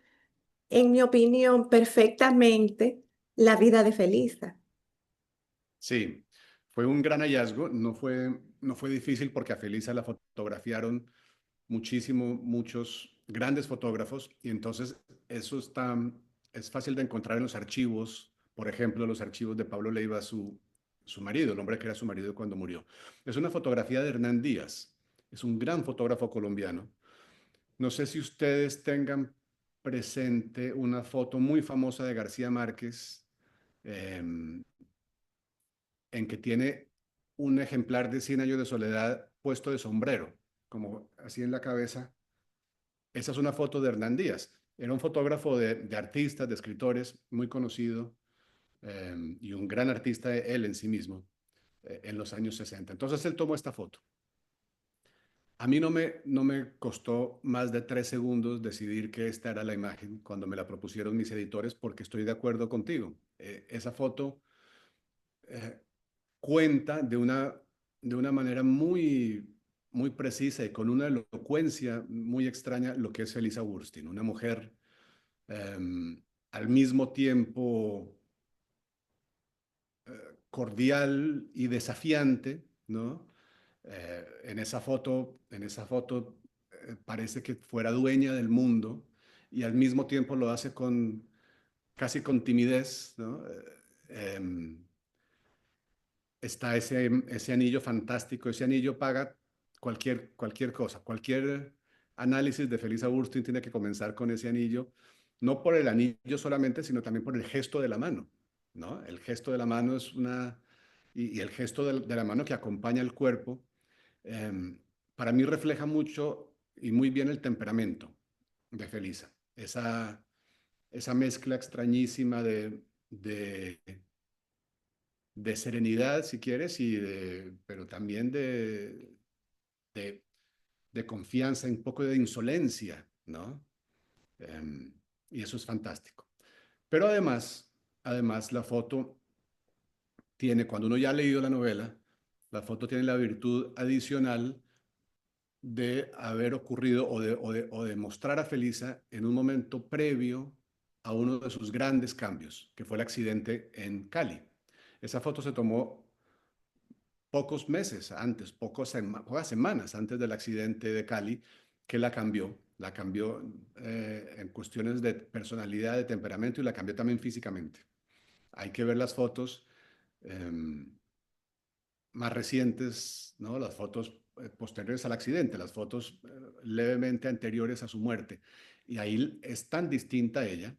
en mi opinión, perfectamente la vida de Felisa? Sí, fue un gran hallazgo, no fue difícil porque a Felisa la fotografiaron muchísimo, muchos grandes fotógrafos y entonces eso es fácil de encontrar en los archivos, por ejemplo, los archivos de Pablo Leiva, su marido, el hombre que era su marido cuando murió. Es una fotografía de Hernán Díaz, es un gran fotógrafo colombiano. No sé si ustedes tengan presente una foto muy famosa de García Márquez, eh, en que tiene un ejemplar de Cien años de soledad puesto de sombrero, como así en la cabeza. Esa es una foto de Hernán Díaz. Era un fotógrafo de artistas, de escritores, muy conocido y un gran artista él en sí mismo en los años 60. Entonces él tomó esta foto. A mí no me costó más de 3 segundos decidir que esta era la imagen cuando me la propusieron mis editores porque estoy de acuerdo contigo. Esa foto eh, cuenta de una manera muy precisa y con una elocuencia muy extraña lo que es Felisa Burstyn, una mujer al mismo tiempo cordial y desafiante, ¿no? En esa foto parece que fuera dueña del mundo y al mismo tiempo lo hace casi con timidez, ¿no? Está ese anillo fantástico, ese anillo paga cualquier cosa, cualquier análisis de Felisa Burstyn tiene que comenzar con ese anillo, no por el anillo solamente, sino también por el gesto de la mano, ¿no? El gesto de la mano y el gesto de la mano que acompaña el cuerpo, eh, para mí refleja mucho y muy bien el temperamento de Felisa, esa mezcla extrañísima de serenidad, si quieres, pero también de, de confianza, un poco de insolencia, ¿no? Um, y eso es fantástico. Pero además la foto tiene, cuando uno ya ha leído la novela, la foto tiene la virtud adicional de haber ocurrido o de mostrar a Felisa en un momento previo a uno de sus grandes cambios, que fue el accidente en Cali. Esa foto se tomó pocos meses antes, pocas semanas antes del accidente de Cali, que la cambió en cuestiones de personalidad, de temperamento y la cambió también físicamente. Hay que ver las fotos eh, más recientes, ¿no? Las fotos posteriores al accidente, las fotos levemente anteriores a su muerte. Y ahí es tan distinta ella,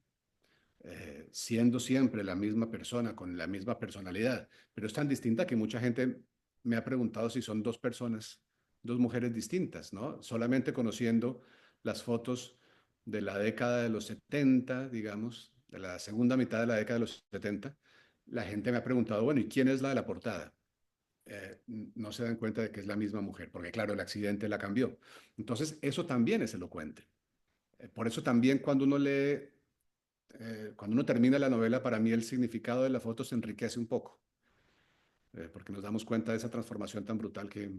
siendo siempre la misma persona, con la misma personalidad, pero es tan distinta que mucha gente me ha preguntado si son dos personas, dos mujeres distintas, ¿no? Solamente conociendo las fotos de la década de los 70, digamos, de la segunda mitad de la década de los 70, la gente me ha preguntado, bueno, ¿y quién es la de la portada? No se dan cuenta de que es la misma mujer, porque claro, el accidente la cambió. Entonces, eso también es elocuente. Por eso también cuando uno termina la novela, para mí el significado de la foto se enriquece un poco, porque nos damos cuenta de esa transformación tan brutal que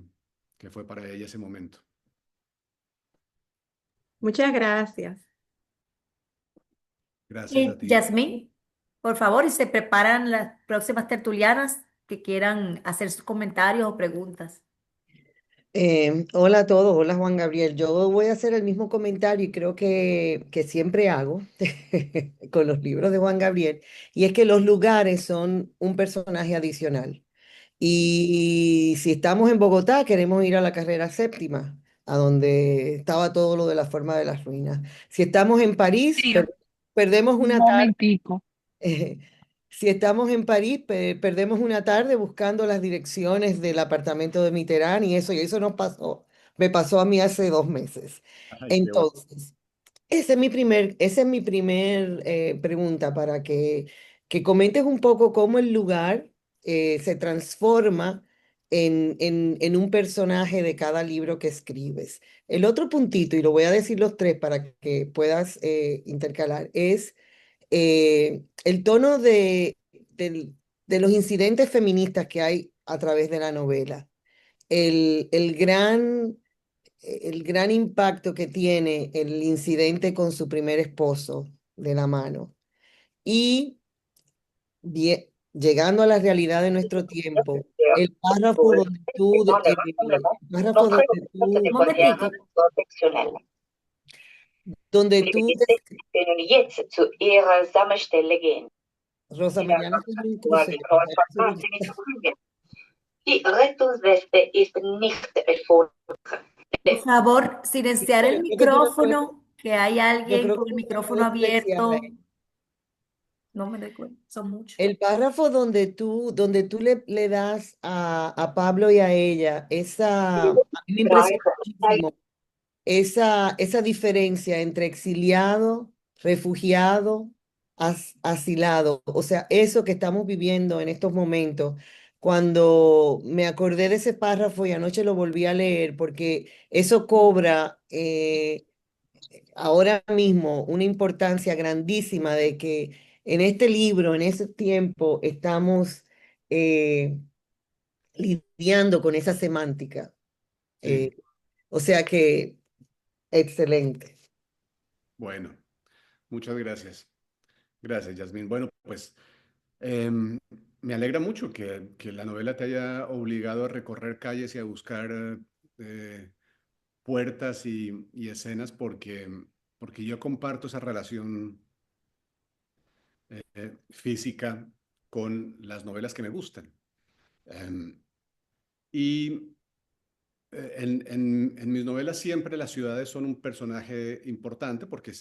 fue para ella ese momento. Muchas gracias. Gracias a ti. Yasmín, por favor, y se preparan las próximas tertulianas que quieran hacer sus comentarios o preguntas. Hola a todos, hola Juan Gabriel. Yo voy a hacer el mismo comentario y creo que siempre hago con los libros de Juan Gabriel, y es que los lugares son un personaje adicional. Y si estamos en Bogotá, queremos ir a la carrera séptima, a donde estaba todo lo de la forma de las ruinas. Si estamos en París, Sí, perdemos un una tarde. momentico. Eh, si estamos en París, perdemos una tarde buscando las direcciones del apartamento de Mitterrand y eso nos pasó, me pasó a mí hace 2 meses. Ay, qué bueno. Entonces, esa es mi primer pregunta para que comentes un poco cómo el lugar se transforma en un personaje de cada libro que escribes. El otro puntito, y lo voy a decir los tres para que puedas intercalar, es el tono de los incidentes feministas que hay a través de la novela, el, el gran, el gran impacto que tiene el incidente con su primer esposo de la mano y llegando a la realidad de nuestro tiempo, el párrafo donde el párrafo Un momentico. donde tú, Rosa Mariana, es un crucero. Por favor, silenciar el Yo creo que tú no puedes, micrófono, que hay yo alguien creo con que el tú no micrófono puedes silenciar abierto. ahí. No me recuerdo, son muchos. El párrafo donde tú le das a Pablo y a ella, a mí me impresiona muchísimo esa diferencia entre exiliado, refugiado, asilado. O sea, eso que estamos viviendo en estos momentos. Cuando me acordé de ese párrafo y anoche lo volví a leer, porque eso cobra ahora mismo una importancia grandísima de que en este libro, en ese tiempo, estamos eh, lidiando con esa semántica. Sí, Eh, o sea que, excelente. bueno, muchas gracias. Gracias, Yasmín. Bueno, pues em, me alegra mucho que la novela te haya obligado a recorrer calles y a buscar eh, puertas y escenas porque yo comparto esa relación física con las novelas que me gustan. Em, y en mis novelas siempre las ciudades son un personaje importante porque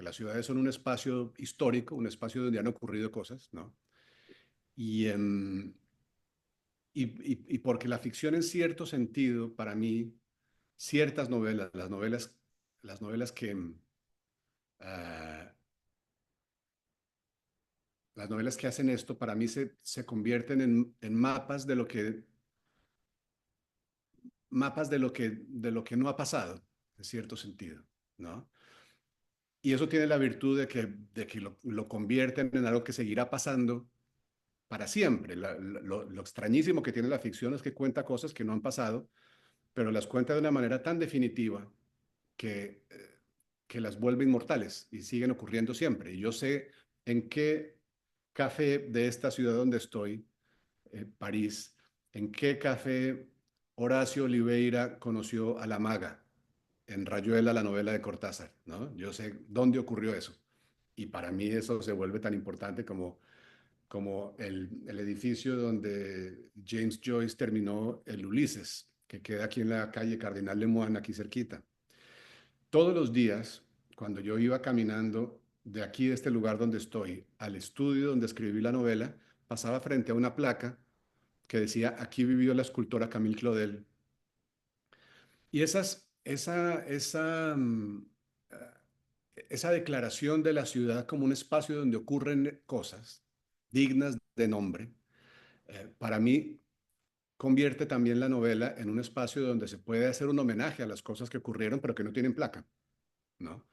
las ciudades son un espacio histórico, un espacio donde han ocurrido cosas, ¿no? Y, y porque la ficción en cierto sentido, para mí, ciertas novelas, las novelas ah, las novelas que hacen esto, para mí se convierten en de lo que no ha pasado, en cierto sentido, ¿no? Y eso tiene la virtud de que lo convierten en algo que seguirá pasando para siempre. Lo extrañísimo que tiene la ficción es que cuenta cosas que no han pasado, pero las cuenta de una manera tan definitiva que, que las vuelve inmortales y siguen ocurriendo siempre. Y yo sé en qué café de esta ciudad donde estoy, París, en qué café Horacio Oliveira conoció a la maga en Rayuela, la novela de Cortázar, ¿no? Yo sé dónde ocurrió eso. Y para mí eso se vuelve tan importante como el edificio donde James Joyce terminó el Ulises, que queda aquí en la calle Cardinal Lemoine, aquí cerquita. Todos los días, cuando yo iba caminando de aquí, de este lugar donde estoy, al estudio donde escribí la novela, pasaba frente a una placa que decía, aquí vivió la escultora Camille Claudel. Y esa declaración de la ciudad como un espacio donde ocurren cosas dignas de nombre, para mí convierte también la novela en un espacio donde se puede hacer un homenaje a las cosas que ocurrieron, pero que no tienen placa, ¿no?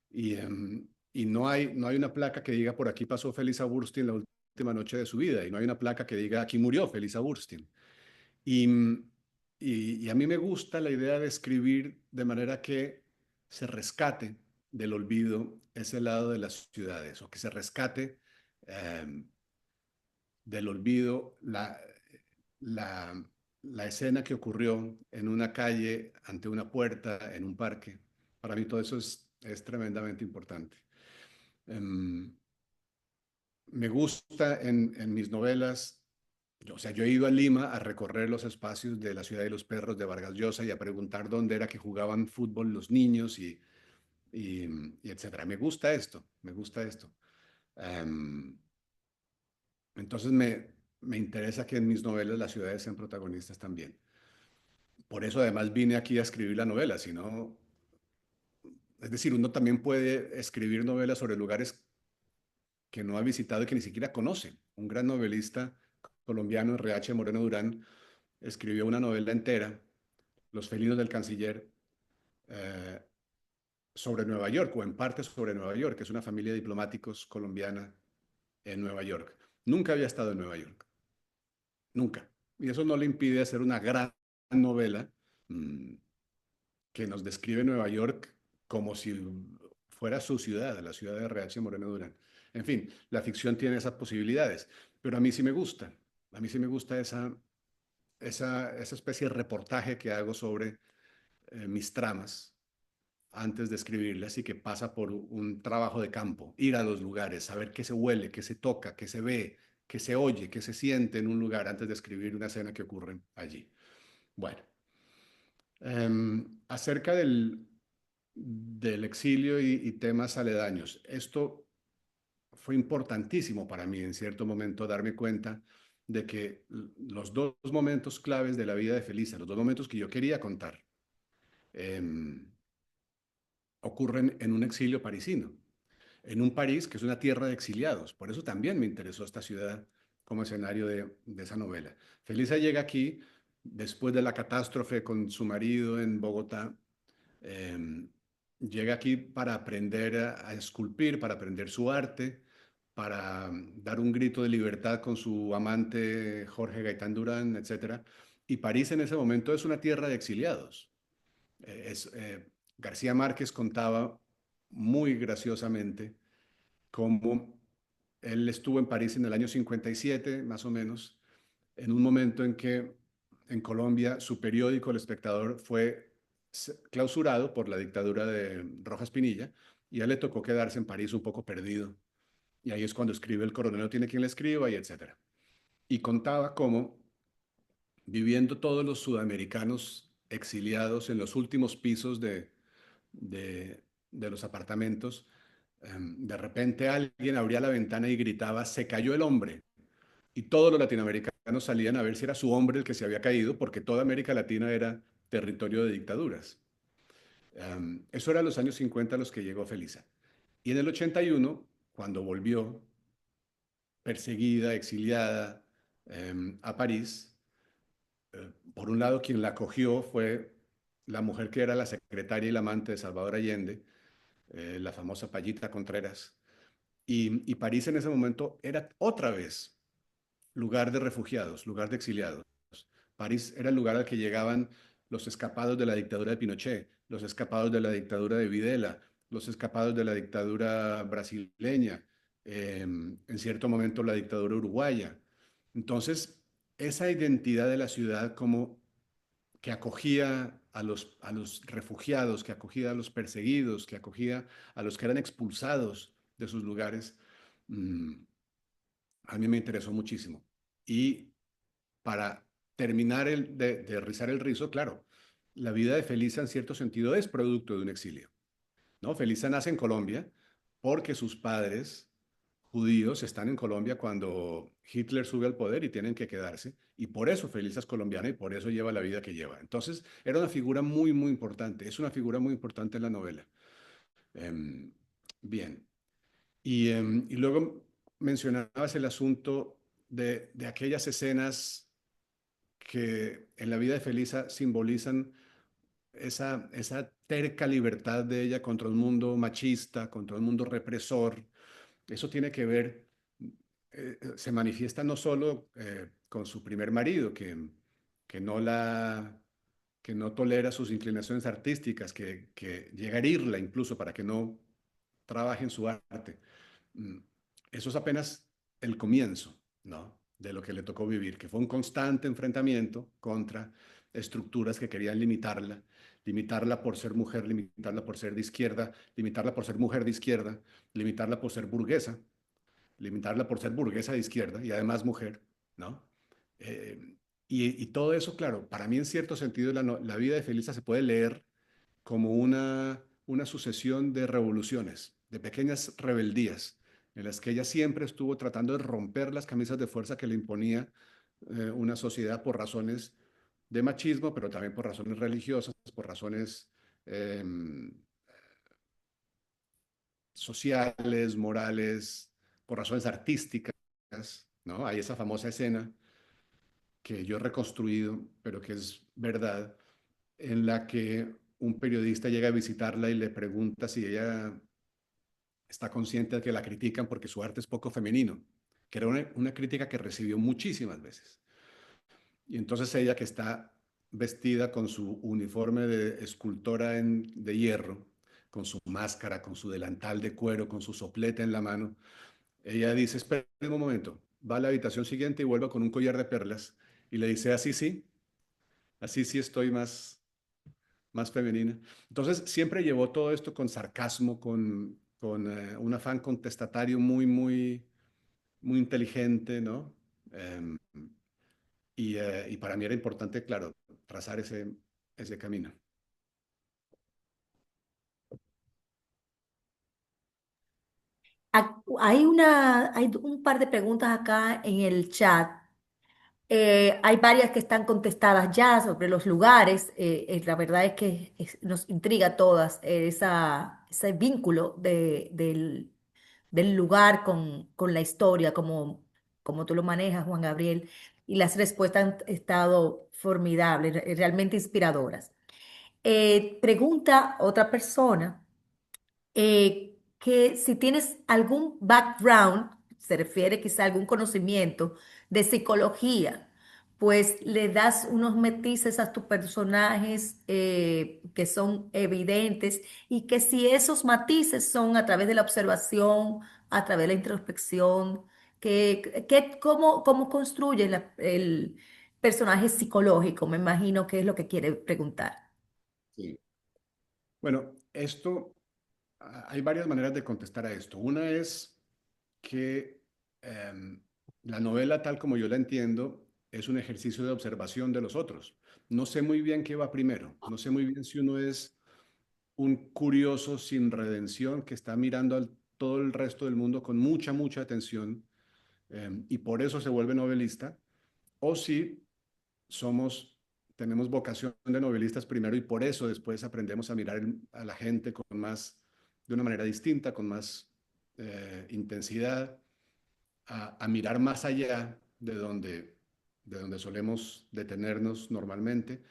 Y no hay una placa que diga por aquí pasó Felisa Burstyn la última noche de su vida, y no hay una placa que diga aquí murió Felisa Burstyn. Y, y a mí me gusta la idea de escribir de manera que se rescate del olvido ese lado de las ciudades, o que se rescate eh, del olvido la, la escena que ocurrió en una calle, ante una puerta, en un parque. Para mí todo eso es tremendamente importante. Um, Me gusta en mis novelas, o sea, yo he ido a Lima a recorrer los espacios de la ciudad de los perros de Vargas Llosa y a preguntar dónde era que jugaban fútbol los niños y, y etcétera. Me gusta esto, me gusta esto. Um, entonces me interesa que en mis novelas las ciudades sean protagonistas también. Por eso además vine aquí a escribir la novela, si no, es decir, uno también puede escribir novelas sobre lugares que no ha visitado y que ni siquiera conoce. Un gran novelista colombiano, R.H. Moreno Durán, escribió una novela entera, Los felinos del canciller, eh, sobre Nueva York, o en parte sobre Nueva York, que es una familia de diplomáticos colombiana en Nueva York. Nunca había estado en Nueva York, nunca. Y eso no le impide hacer una gran novela mmm, que nos describe Nueva York como si fuera su ciudad, la ciudad de R.H. Moreno Durán. En fin, la ficción tiene esas posibilidades, pero a mí sí me gusta. A mí sí me gusta esa especie de reportaje que hago sobre mis tramas antes de escribirlas y que pasa por un trabajo de campo, ir a los lugares, saber qué se huele, qué se toca, qué se ve, qué se oye, qué se siente en un lugar antes de escribir una escena que ocurre allí. Bueno, acerca del exilio y temas aledaños. Esto fue importantísimo para mí en cierto momento darme cuenta de que los dos momentos claves de la vida de Felisa, los dos momentos que yo quería contar, eh, ocurren en un exilio parisino, en un París que es una tierra de exiliados. Por eso también me interesó esta ciudad como escenario de esa novela. Felisa llega aquí después de la catástrofe con su marido en Bogotá. Eh, Llega aquí para aprender a esculpir, para aprender su arte, para dar un grito de libertad con su amante Jorge Gaitán Durán, etcétera. Y París en ese momento es una tierra de exiliados. García Márquez contaba muy graciosamente cómo Él estuvo en París en el año 57, más o menos, en un momento en que en Colombia su periódico El Espectador fue clausurado por la dictadura de Rojas Pinilla y a él le tocó quedarse en París un poco perdido. Y ahí es cuando escribe El coronel no tiene quien le escriba y etcétera. Y contaba cómo, viviendo todos los sudamericanos exiliados en los últimos pisos de los apartamentos, de repente alguien abría la ventana y gritaba, se cayó el hombre. Y todos los latinoamericanos salían a ver si era su hombre el que se había caído, porque toda América Latina era territorio de dictaduras. Eso era los años 50 a los que llegó Felisa. Y en el 81, cuando volvió, perseguida, exiliada, a París, por un lado quien la acogió fue la mujer que era la secretaria y la amante de Salvador Allende, la famosa Payita Contreras. Y París en ese momento era otra vez lugar de refugiados, lugar de exiliados. París era el lugar al que llegaban los escapados de la dictadura de Pinochet, los escapados de la dictadura de Videla, los escapados de la dictadura brasileña, en cierto momento la dictadura uruguaya. Entonces, esa identidad de la ciudad como que acogía a los refugiados, que acogía a los perseguidos, que acogía a los que eran expulsados de sus lugares, mmm, a mí me interesó muchísimo. Y para terminar de rizar el rizo, claro, la vida de Felisa en cierto sentido es producto de un exilio, ¿no? Felisa nace en Colombia porque sus padres judíos están en Colombia cuando Hitler sube al poder y tienen que quedarse, y por eso Felisa es colombiana y por eso lleva la vida que lleva. Entonces, era una figura muy, muy importante, es una figura muy importante en la novela. Um, bien, y luego mencionabas el asunto de aquellas escenas que en la vida de Felisa simbolizan esa terca libertad de ella contra un mundo machista, contra un mundo represor. Eso tiene que ver, se manifiesta no solo con su primer marido, que no la, que no tolera sus inclinaciones artísticas, que llega a herirla incluso para que no trabaje en su arte. Mm, Eso es apenas el comienzo, ¿no? De lo que le tocó vivir, que fue un constante enfrentamiento contra estructuras que querían limitarla, limitarla por ser mujer, limitarla por ser de izquierda, limitarla por ser mujer de izquierda, limitarla por ser burguesa, limitarla por ser burguesa de izquierda y además mujer, ¿no? Eh, y todo eso, claro, para mí en cierto sentido la vida de Felisa se puede leer como una sucesión de revoluciones, de pequeñas rebeldías, en las que ella siempre estuvo tratando de romper las camisas de fuerza que le imponía una sociedad por razones de machismo, pero también por razones religiosas, por razones eh, sociales, morales, por razones artísticas, ¿no? Hay esa famosa escena que yo he reconstruido, pero que es verdad, en la que un periodista llega a visitarla y le pregunta si ella está consciente de que la critican porque su arte es poco femenino, que era una crítica que recibió muchísimas veces. Y entonces ella, que está vestida con su uniforme de escultora de hierro, con su máscara, con su delantal de cuero, con su soplete en la mano, ella dice, espera un momento, va a la habitación siguiente y vuelve con un collar de perlas y le dice, así sí estoy más femenina. Entonces, siempre llevó todo esto con sarcasmo, con un afán contestatario muy, muy, muy inteligente, ¿no? Eh, y para mí era importante, claro, trazar ese camino. Hay un par de preguntas acá en el chat. Hay varias que están contestadas ya sobre los lugares. La verdad es que nos intriga a todas ese vínculo del lugar con la historia, como tú lo manejas, Juan Gabriel. Y las respuestas han estado formidables, realmente inspiradoras. Pregunta otra persona que si tienes algún background, se refiere quizá a algún conocimiento de psicología, pues le das unos matices a tus personajes que son evidentes y que si esos matices son a través de la observación a través de la introspección, cómo construye el personaje psicológico, me imagino que es lo que quiere preguntar. Sí. Bueno, hay varias maneras de contestar a esto. Una es que la novela, tal como yo la entiendo, es un ejercicio de observación de los otros. No sé muy bien qué va primero. No sé muy bien si uno es un curioso sin redención que está mirando a todo el resto del mundo con mucha, mucha atención, y por eso se vuelve novelista, o si somos, tenemos vocación de novelistas primero y por eso después aprendemos a mirar a la gente de una manera distinta, con más intensidad, a mirar más allá de donde solemos detenernos normalmente.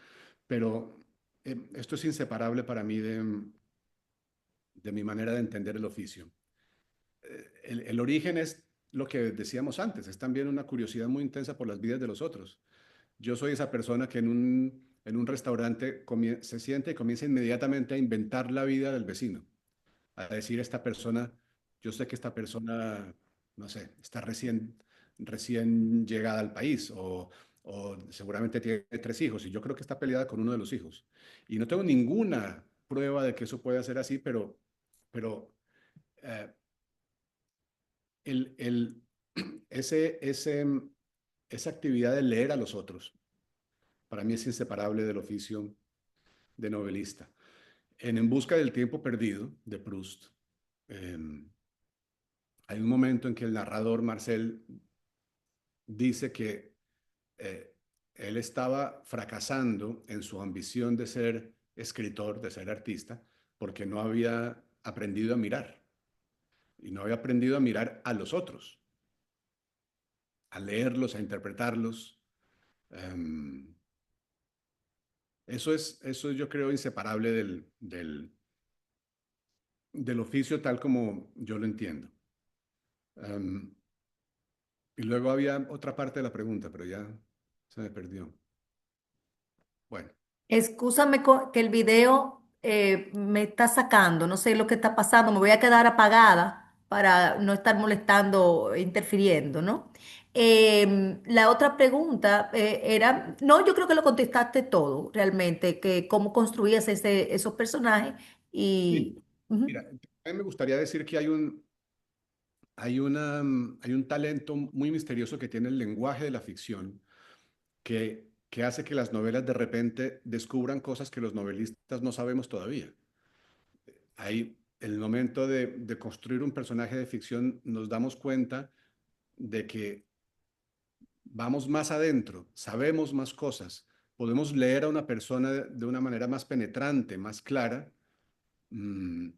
Pero esto es inseparable para mí de mi manera de entender el oficio. El origen es lo que decíamos antes, es también una curiosidad muy intensa por las vidas de los otros. Yo soy esa persona que en un restaurante se siente y comienza inmediatamente a inventar la vida del vecino, a decir esta persona, yo sé que esta persona, no sé, está recién llegada al país o seguramente tiene 3 hijos y yo creo que está peleada con uno de los hijos. Y no tengo ninguna prueba de que eso pueda ser así, pero eh, el, el, ese, ese, esa actividad de leer a los otros, para mí es inseparable del oficio de novelista. En Busca del tiempo perdido, de Proust, eh, hay un momento en que el narrador Marcel dice que eh, él estaba fracasando en su ambición de ser escritor, de ser artista, porque no había aprendido a mirar y no había aprendido a mirar a los otros, a leerlos, a interpretarlos. Um, eso yo creo inseparable del oficio tal como yo lo entiendo. Um, y luego había otra parte de la pregunta, pero ya se me perdió. Bueno, Excúsame que el video me está sacando, no sé lo que está pasando, me voy a quedar apagada para no estar molestando, interfiriendo, ¿no? La otra pregunta era, no, yo creo que lo contestaste todo, realmente, que cómo construías esos personajes sí, y... Ujú. mira, a mí me gustaría decir que hay un talento muy misterioso que tiene el lenguaje de la ficción que hace que las novelas de repente descubran cosas que los novelistas no sabemos todavía. Ahí, en el momento de construir un personaje de ficción, nos damos cuenta de que vamos más adentro, sabemos más cosas, podemos leer a una persona de una manera más penetrante, más clara, mmm,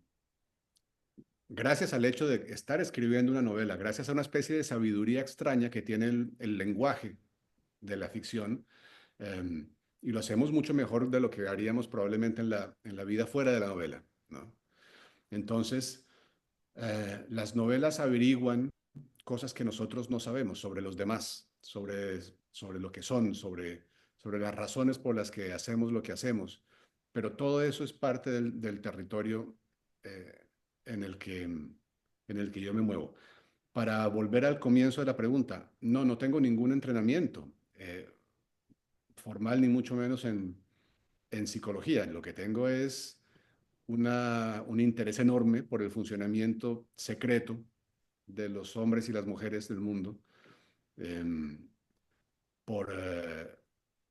gracias al hecho de estar escribiendo una novela, gracias a una especie de sabiduría extraña que tiene el lenguaje de la ficción, eh, y lo hacemos mucho mejor de lo que haríamos probablemente en la vida fuera de la novela, ¿no? Entonces, las novelas averiguan cosas que nosotros no sabemos sobre los demás, sobre lo que son, sobre las razones por las que hacemos lo que hacemos. Pero todo eso es parte del territorio eh, en el que yo me muevo. Para volver al comienzo de la pregunta, no tengo ningún entrenamiento formal, ni mucho menos en psicología. Lo que tengo es un interés enorme por el funcionamiento secreto de los hombres y las mujeres del mundo, eh, por, eh,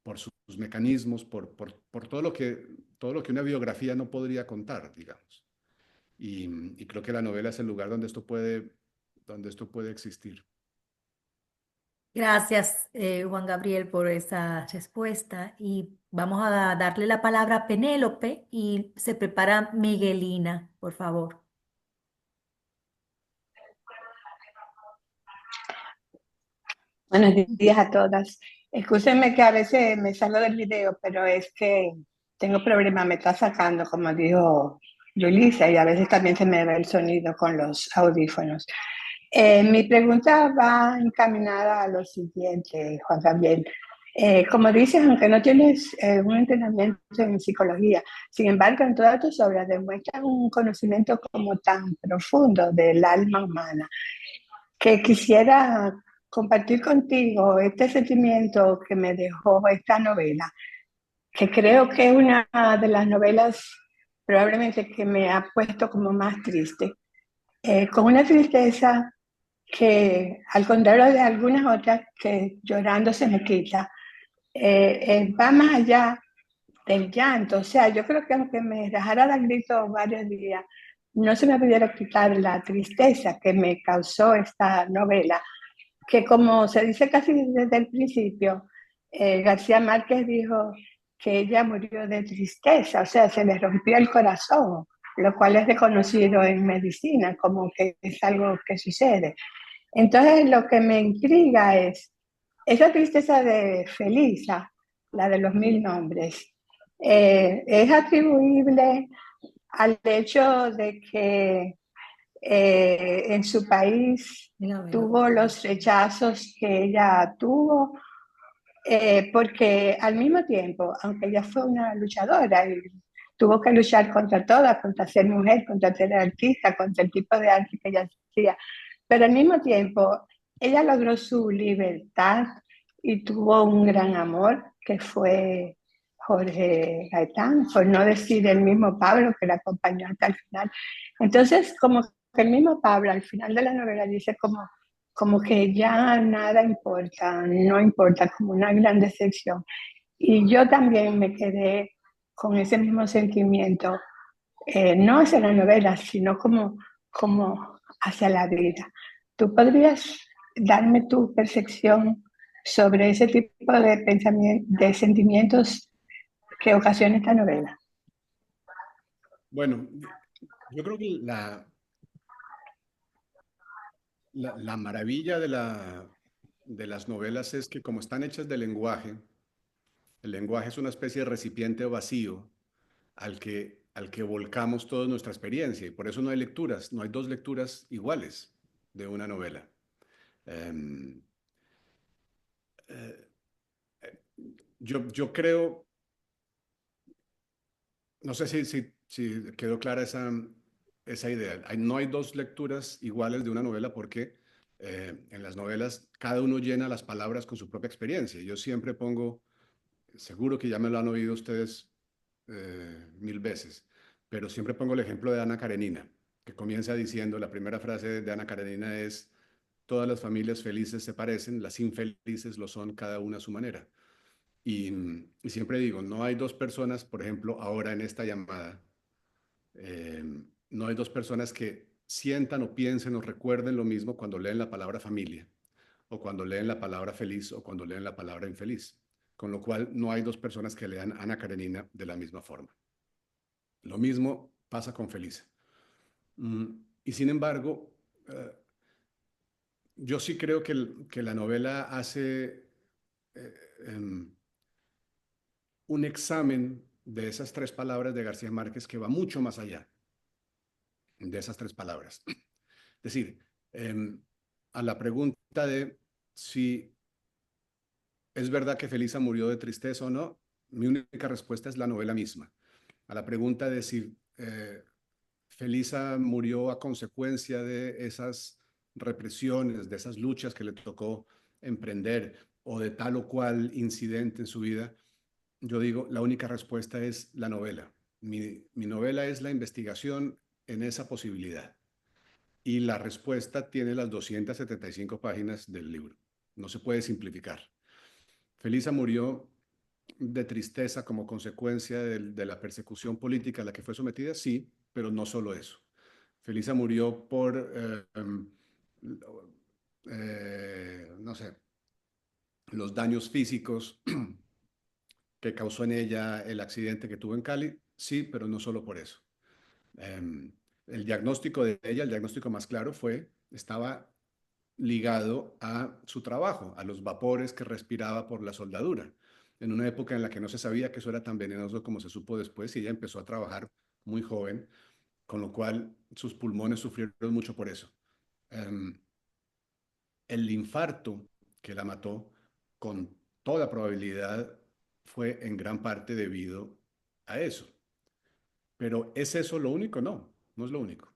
por sus mecanismos, por todo lo que una biografía no podría contar, digamos. Y creo que la novela es el lugar donde esto puede existir. Gracias, Juan Gabriel, por esa respuesta. Y vamos a darle la palabra a Penélope y se prepara Miguelina, por favor. Buenos días a todas. Escúchenme que a veces me salgo del video, pero es que tengo problemas, me está sacando, como dijo Yulisa, y a veces también se me ve el sonido con los audífonos. Mi pregunta va encaminada a lo siguiente, Juan Gabriel. Como dices, aunque no tienes un entrenamiento en psicología, sin embargo, en todas tus obras demuestran un conocimiento como tan profundo del alma humana que quisiera compartir contigo este sentimiento que me dejó esta novela, que creo que es una de las novelas probablemente que me ha puesto como más triste, con una tristeza que al contrario de algunas otras que llorando se me quita, va más allá del llanto. O sea, yo creo que aunque me dejara dar gritos varios días, no se me pudiera quitar la tristeza que me causó esta novela, que como se dice casi desde el principio, García Márquez dijo que ella murió de tristeza, o sea, se le rompió el corazón, lo cual es reconocido en medicina como que es algo que sucede. Entonces, lo que me intriga es esa tristeza de Felisa, la de los mil nombres, es atribuible al hecho de que en su país tuvo los rechazos que ella tuvo, porque al mismo tiempo, aunque ella fue una luchadora y tuvo que luchar contra todas, contra ser mujer, contra ser artista, contra el tipo de arte que ella hacía, pero al mismo tiempo ella logró su libertad y tuvo un gran amor que fue Jorge Gaitán, por no decir el mismo Pablo que la acompañó hasta el final. Entonces, como que el mismo Pablo al final de la novela dice como que ya nada importa, no importa, como una gran decepción. Y yo también me quedé con ese mismo sentimiento, no hacia la novela, sino como hacia la vida. ¿Tú podrías darme tu percepción sobre ese tipo de de sentimientos que ocasiona esta novela? Bueno, yo creo que la maravilla de las novelas es que como están hechas de lenguaje, el lenguaje es una especie de recipiente vacío al que volcamos toda nuestra experiencia y por eso no hay lecturas, no hay dos lecturas iguales de una novela. Em, eh, yo creo, no sé si quedó clara esa idea. No hay dos lecturas iguales de una novela porque en las novelas cada uno llena las palabras con su propia experiencia. Yo siempre pongo, seguro que ya me lo han oído ustedes mil veces, pero siempre pongo el ejemplo de Ana Karenina, que comienza diciendo, la primera frase de Ana Karenina es, todas las familias felices se parecen, las infelices lo son cada una a su manera. Y siempre digo, no hay dos personas, por ejemplo, ahora en esta llamada, eh, no hay dos personas que sientan o piensen o recuerden lo mismo cuando leen la palabra familia, o cuando leen la palabra feliz, o cuando leen la palabra infeliz. Con lo cual, no hay dos personas que lean Ana Karenina de la misma forma. Lo mismo pasa con Felisa. Mm, y sin embargo, yo sí creo que la novela hace eh, em, un examen de esas tres palabras de García Márquez que va mucho más allá de esas tres palabras. Es decir, a la pregunta de si es verdad que Felisa murió de tristeza o no, mi única respuesta es la novela misma. A la pregunta de si Felisa murió a consecuencia de esas represiones, de esas luchas que le tocó emprender o de tal o cual incidente en su vida, yo digo, la única respuesta es la novela. Mi novela es la investigación en esa posibilidad. Y la respuesta tiene las 275 páginas del libro. No se puede simplificar. Felisa murió de tristeza como consecuencia de la persecución política a la que fue sometida, sí, pero no solo eso. Felisa murió por, no sé, los daños físicos que causó en ella el accidente que tuvo en Cali, sí, pero no solo por eso. El diagnóstico de ella, el diagnóstico más claro estaba ligado a su trabajo, a los vapores que respiraba por la soldadura, en una época en la que no se sabía que eso era tan venenoso como se supo después y ella empezó a trabajar muy joven, con lo cual sus pulmones sufrieron mucho por eso. Um, el infarto que la mató con toda probabilidad fue en gran parte debido a eso. Pero ¿es eso lo único? No, no es lo único.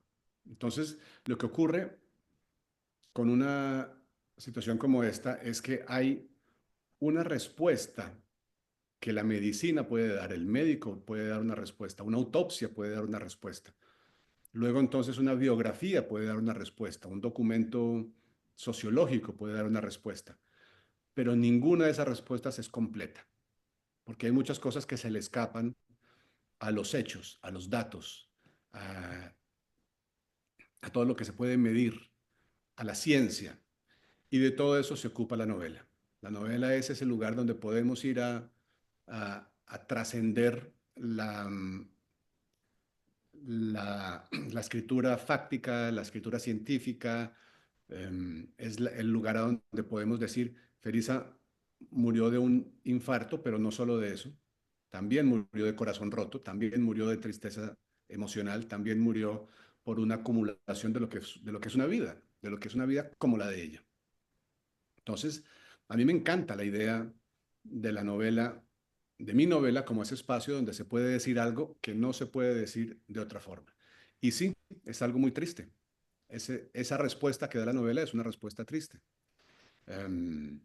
Entonces, lo que ocurre con una situación como esta es que hay una respuesta que la medicina puede dar, el médico puede dar una respuesta, una autopsia puede dar una respuesta. Luego entonces una biografía puede dar una respuesta, un documento sociológico puede dar una respuesta, pero ninguna de esas respuestas es completa, porque hay muchas cosas que se le escapan a los hechos, a los datos, a, a todo lo que se puede medir, a la ciencia, y de todo eso se ocupa la novela. La novela es ese lugar donde podemos ir a trascender la escritura fáctica, la escritura científica. Es el lugar a donde podemos decir, Felisa murió de un infarto, pero no solo de eso. También murió de corazón roto, también murió de tristeza emocional, también murió por una acumulación de lo que es una vida, de lo que es una vida como la de ella. Entonces, a mí me encanta la idea de la novela, de mi novela, como ese espacio donde se puede decir algo que no se puede decir de otra forma. Y sí, es algo muy triste. Esa respuesta que da la novela es una respuesta triste. Um,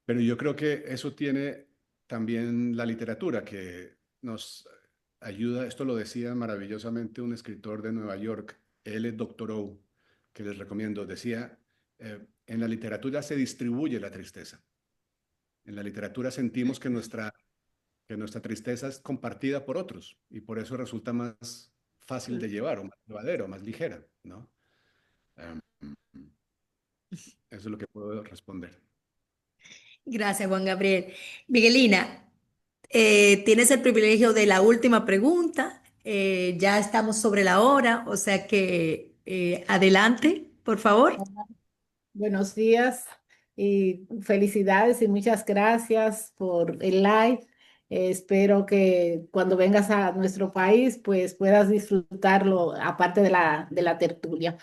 pero yo creo que eso tiene también la literatura, que nos ayuda. Esto lo decía maravillosamente un escritor de Nueva York, L. Doctorow, que les recomiendo. Decía, en la literatura se distribuye la tristeza. En la literatura sentimos que nuestra tristeza es compartida por otros y por eso resulta más fácil de llevar o más llevadero, más ligera, ¿no? Um, eso es lo que puedo responder. Gracias, Juan Gabriel. Miguelina, tienes el privilegio de la última pregunta. Ya estamos sobre la hora, o sea que adelante, por favor. Buenos días y felicidades y muchas gracias por el live. Espero que cuando vengas a nuestro país, pues puedas disfrutarlo aparte de la tertulia.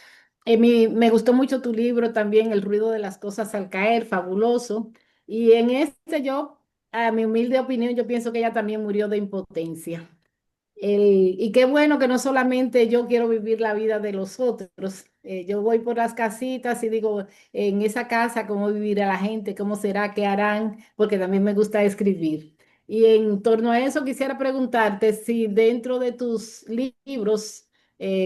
Me gustó mucho tu libro también, El ruido de las cosas al caer, fabuloso. Y en este yo, a mi humilde opinión, yo pienso que ella también murió de impotencia. Y qué bueno que no solamente yo quiero vivir la vida de los otros. Yo voy por las casitas y digo, en esa casa, ¿cómo vivirá la gente? ¿Cómo será? ¿Qué harán? Porque también me gusta escribir. Y en torno a eso quisiera preguntarte si dentro de tus libros,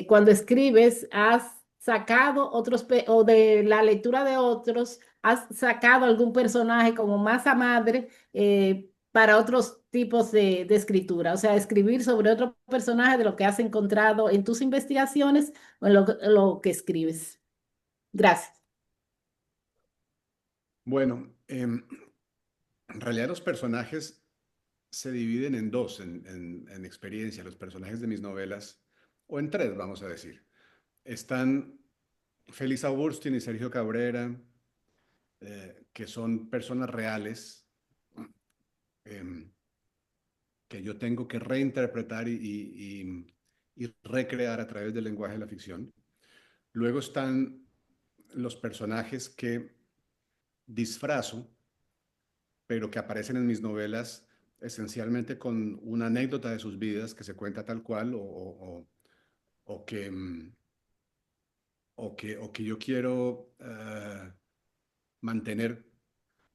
cuando escribes, has sacado o de la lectura de otros, has sacado algún personaje como masa madre. Para otros tipos de escritura, o sea, escribir sobre otro personaje de lo que has encontrado en tus investigaciones o en lo que escribes. Gracias. Bueno, en realidad los personajes se dividen en dos en experiencia, los personajes de mis novelas, o en tres, vamos a decir. Están Felisa Burstyn y Sergio Cabrera, que son personas reales eh, que yo tengo que reinterpretar y recrear a través del lenguaje de la ficción. Luego están los personajes que disfrazo, pero que aparecen en mis novelas esencialmente con una anécdota de sus vidas que se cuenta tal cual o que, o que yo quiero mantener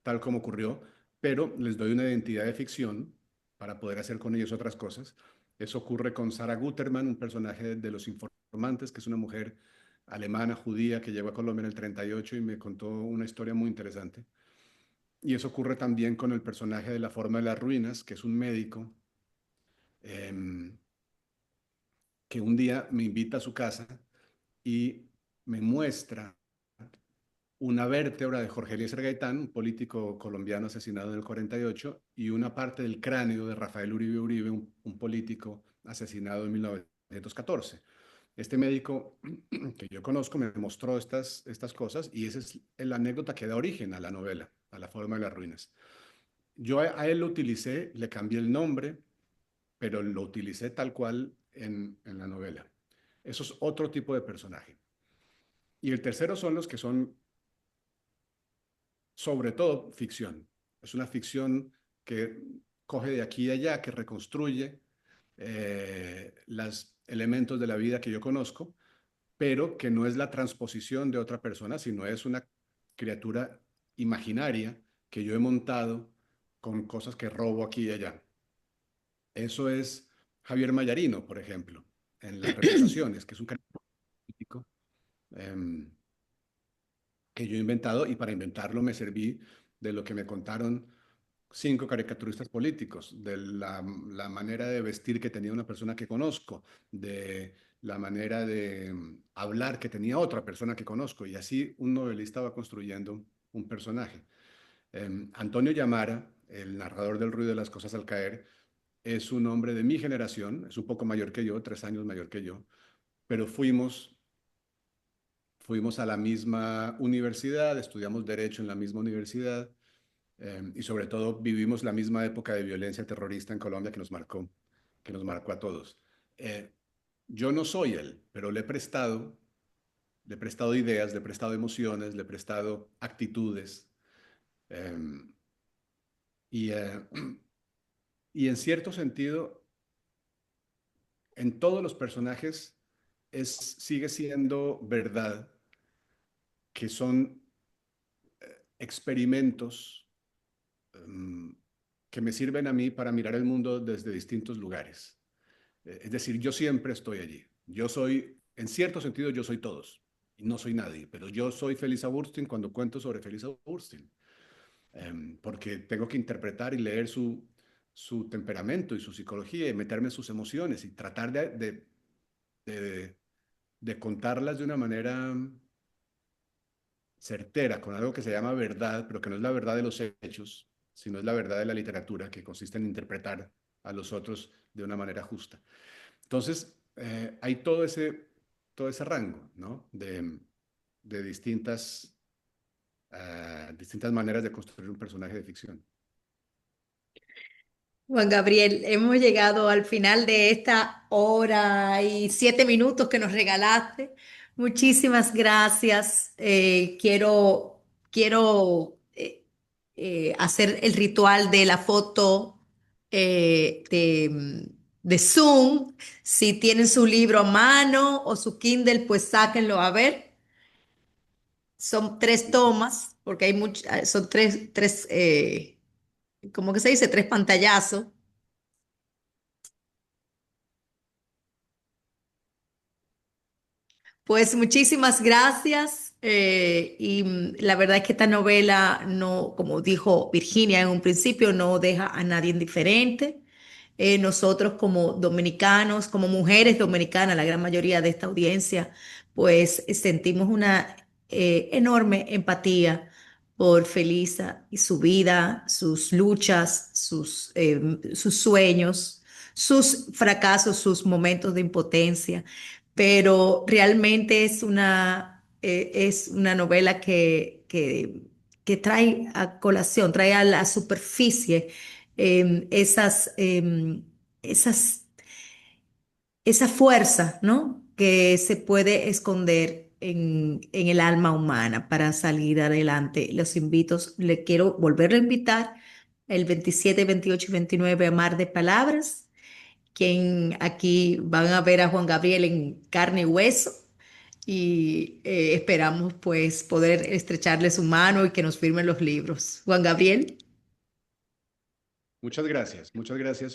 tal como ocurrió, pero les doy una identidad de ficción para poder hacer con ellos otras cosas. Eso ocurre con Sarah Guterman, un personaje de Los Informantes, que es una mujer alemana, judía, que llegó a Colombia en el 38 y me contó una historia muy interesante. Y eso ocurre también con el personaje de La Forma de las Ruinas, que es un médico eh, que un día me invita a su casa y me muestra una vértebra de Jorge Eliezer Gaitán, un político colombiano asesinado en el 48, y una parte del cráneo de Rafael Uribe Uribe, un político asesinado en 1914. Este médico que yo conozco me mostró estas cosas y esa es la anécdota que da origen a la novela, a La Forma de las Ruinas. Yo a él lo utilicé, le cambié el nombre, pero lo utilicé tal cual en la novela. Eso es otro tipo de personaje. Y el tercero son los que son sobre todo ficción. Es una ficción que coge de aquí y allá, que reconstruye los elementos de la vida que yo conozco, pero que no es la transposición de otra persona, sino es una criatura imaginaria que yo he montado con cosas que robo aquí y allá. Eso es Javier Mayarino, por ejemplo, en Las Reputaciones, que es un caricaturista político que yo he inventado, y para inventarlo me serví de lo que me contaron 5 caricaturistas políticos, de la manera de vestir que tenía una persona que conozco, de la manera de hablar que tenía otra persona que conozco, y así un novelista va construyendo un personaje. Antonio Llamara, el narrador del ruido de las cosas al caer, es un hombre de mi generación, es un poco mayor que yo, 3 años mayor que yo, pero fuimos a la misma universidad, estudiamos derecho en la misma universidad, y sobre todo vivimos la misma época de violencia terrorista en Colombia que nos marcó a todos. Yo no soy él, pero le he prestado ideas, le he prestado emociones, le he prestado actitudes, eh, y, y en cierto sentido, en todos los personajes sigue siendo verdad que son experimentos que me sirven a mí para mirar el mundo desde distintos lugares. Es decir, yo siempre estoy allí. Yo soy, en cierto sentido, yo soy todos. Y no soy nadie, pero yo soy Felisa Burstyn cuando cuento sobre Felisa Burstyn. Porque tengo que interpretar y leer su temperamento y su psicología y meterme en sus emociones y tratar de contarlas de una manera certera, con algo que se llama verdad, pero que no es la verdad de los hechos, sino es la verdad de la literatura, que consiste en interpretar a los otros de una manera justa. Entonces, hay todo ese rango, ¿no? De distintas maneras de construir un personaje de ficción. Juan Gabriel, hemos llegado al final de esta hora y 7 minutos que nos regalaste. Muchísimas gracias. Quiero hacer el ritual de la foto de Zoom. Si tienen su libro a mano o su Kindle, pues sáquenlo a ver. Son 3 tomas, porque son ¿cómo que se dice? 3 pantallazos. Pues muchísimas gracias. La verdad es que esta novela no, como dijo Virginia en un principio, no deja a nadie indiferente. Nosotros como dominicanos, como mujeres dominicanas, la gran mayoría de esta audiencia, pues sentimos una enorme empatía por Felisa y su vida, sus luchas, sus sueños, sus fracasos, sus momentos de impotencia, pero realmente es una novela que trae a colación, trae a la superficie eh, esas, eh, esas, esa fuerza, ¿no? Que se puede esconder en el alma humana para salir adelante. Le quiero volver a invitar el 27, 28 y 29 a Mar de Palabras, quien aquí van a ver a Juan Gabriel en carne y hueso. Y esperamos pues poder estrecharle su mano y que nos firmen los libros. Juan Gabriel. Muchas gracias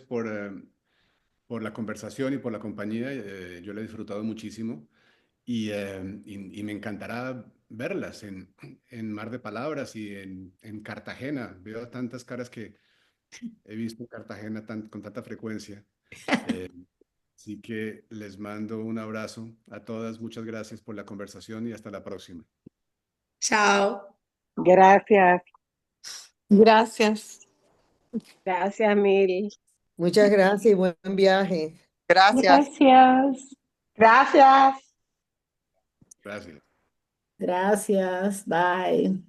por la conversación y por la compañía. Yo la he disfrutado muchísimo y me encantará verlas en Mar de Palabras y en Cartagena. Veo tantas caras que he visto en Cartagena con tanta frecuencia. Eh, Así que les mando un abrazo a todas. Muchas gracias por la conversación y hasta la próxima. Chao. Gracias, Gracias. gracias, Mil. Muchas gracias y buen viaje. Gracias. Gracias. Gracias. Gracias. Gracias. Bye.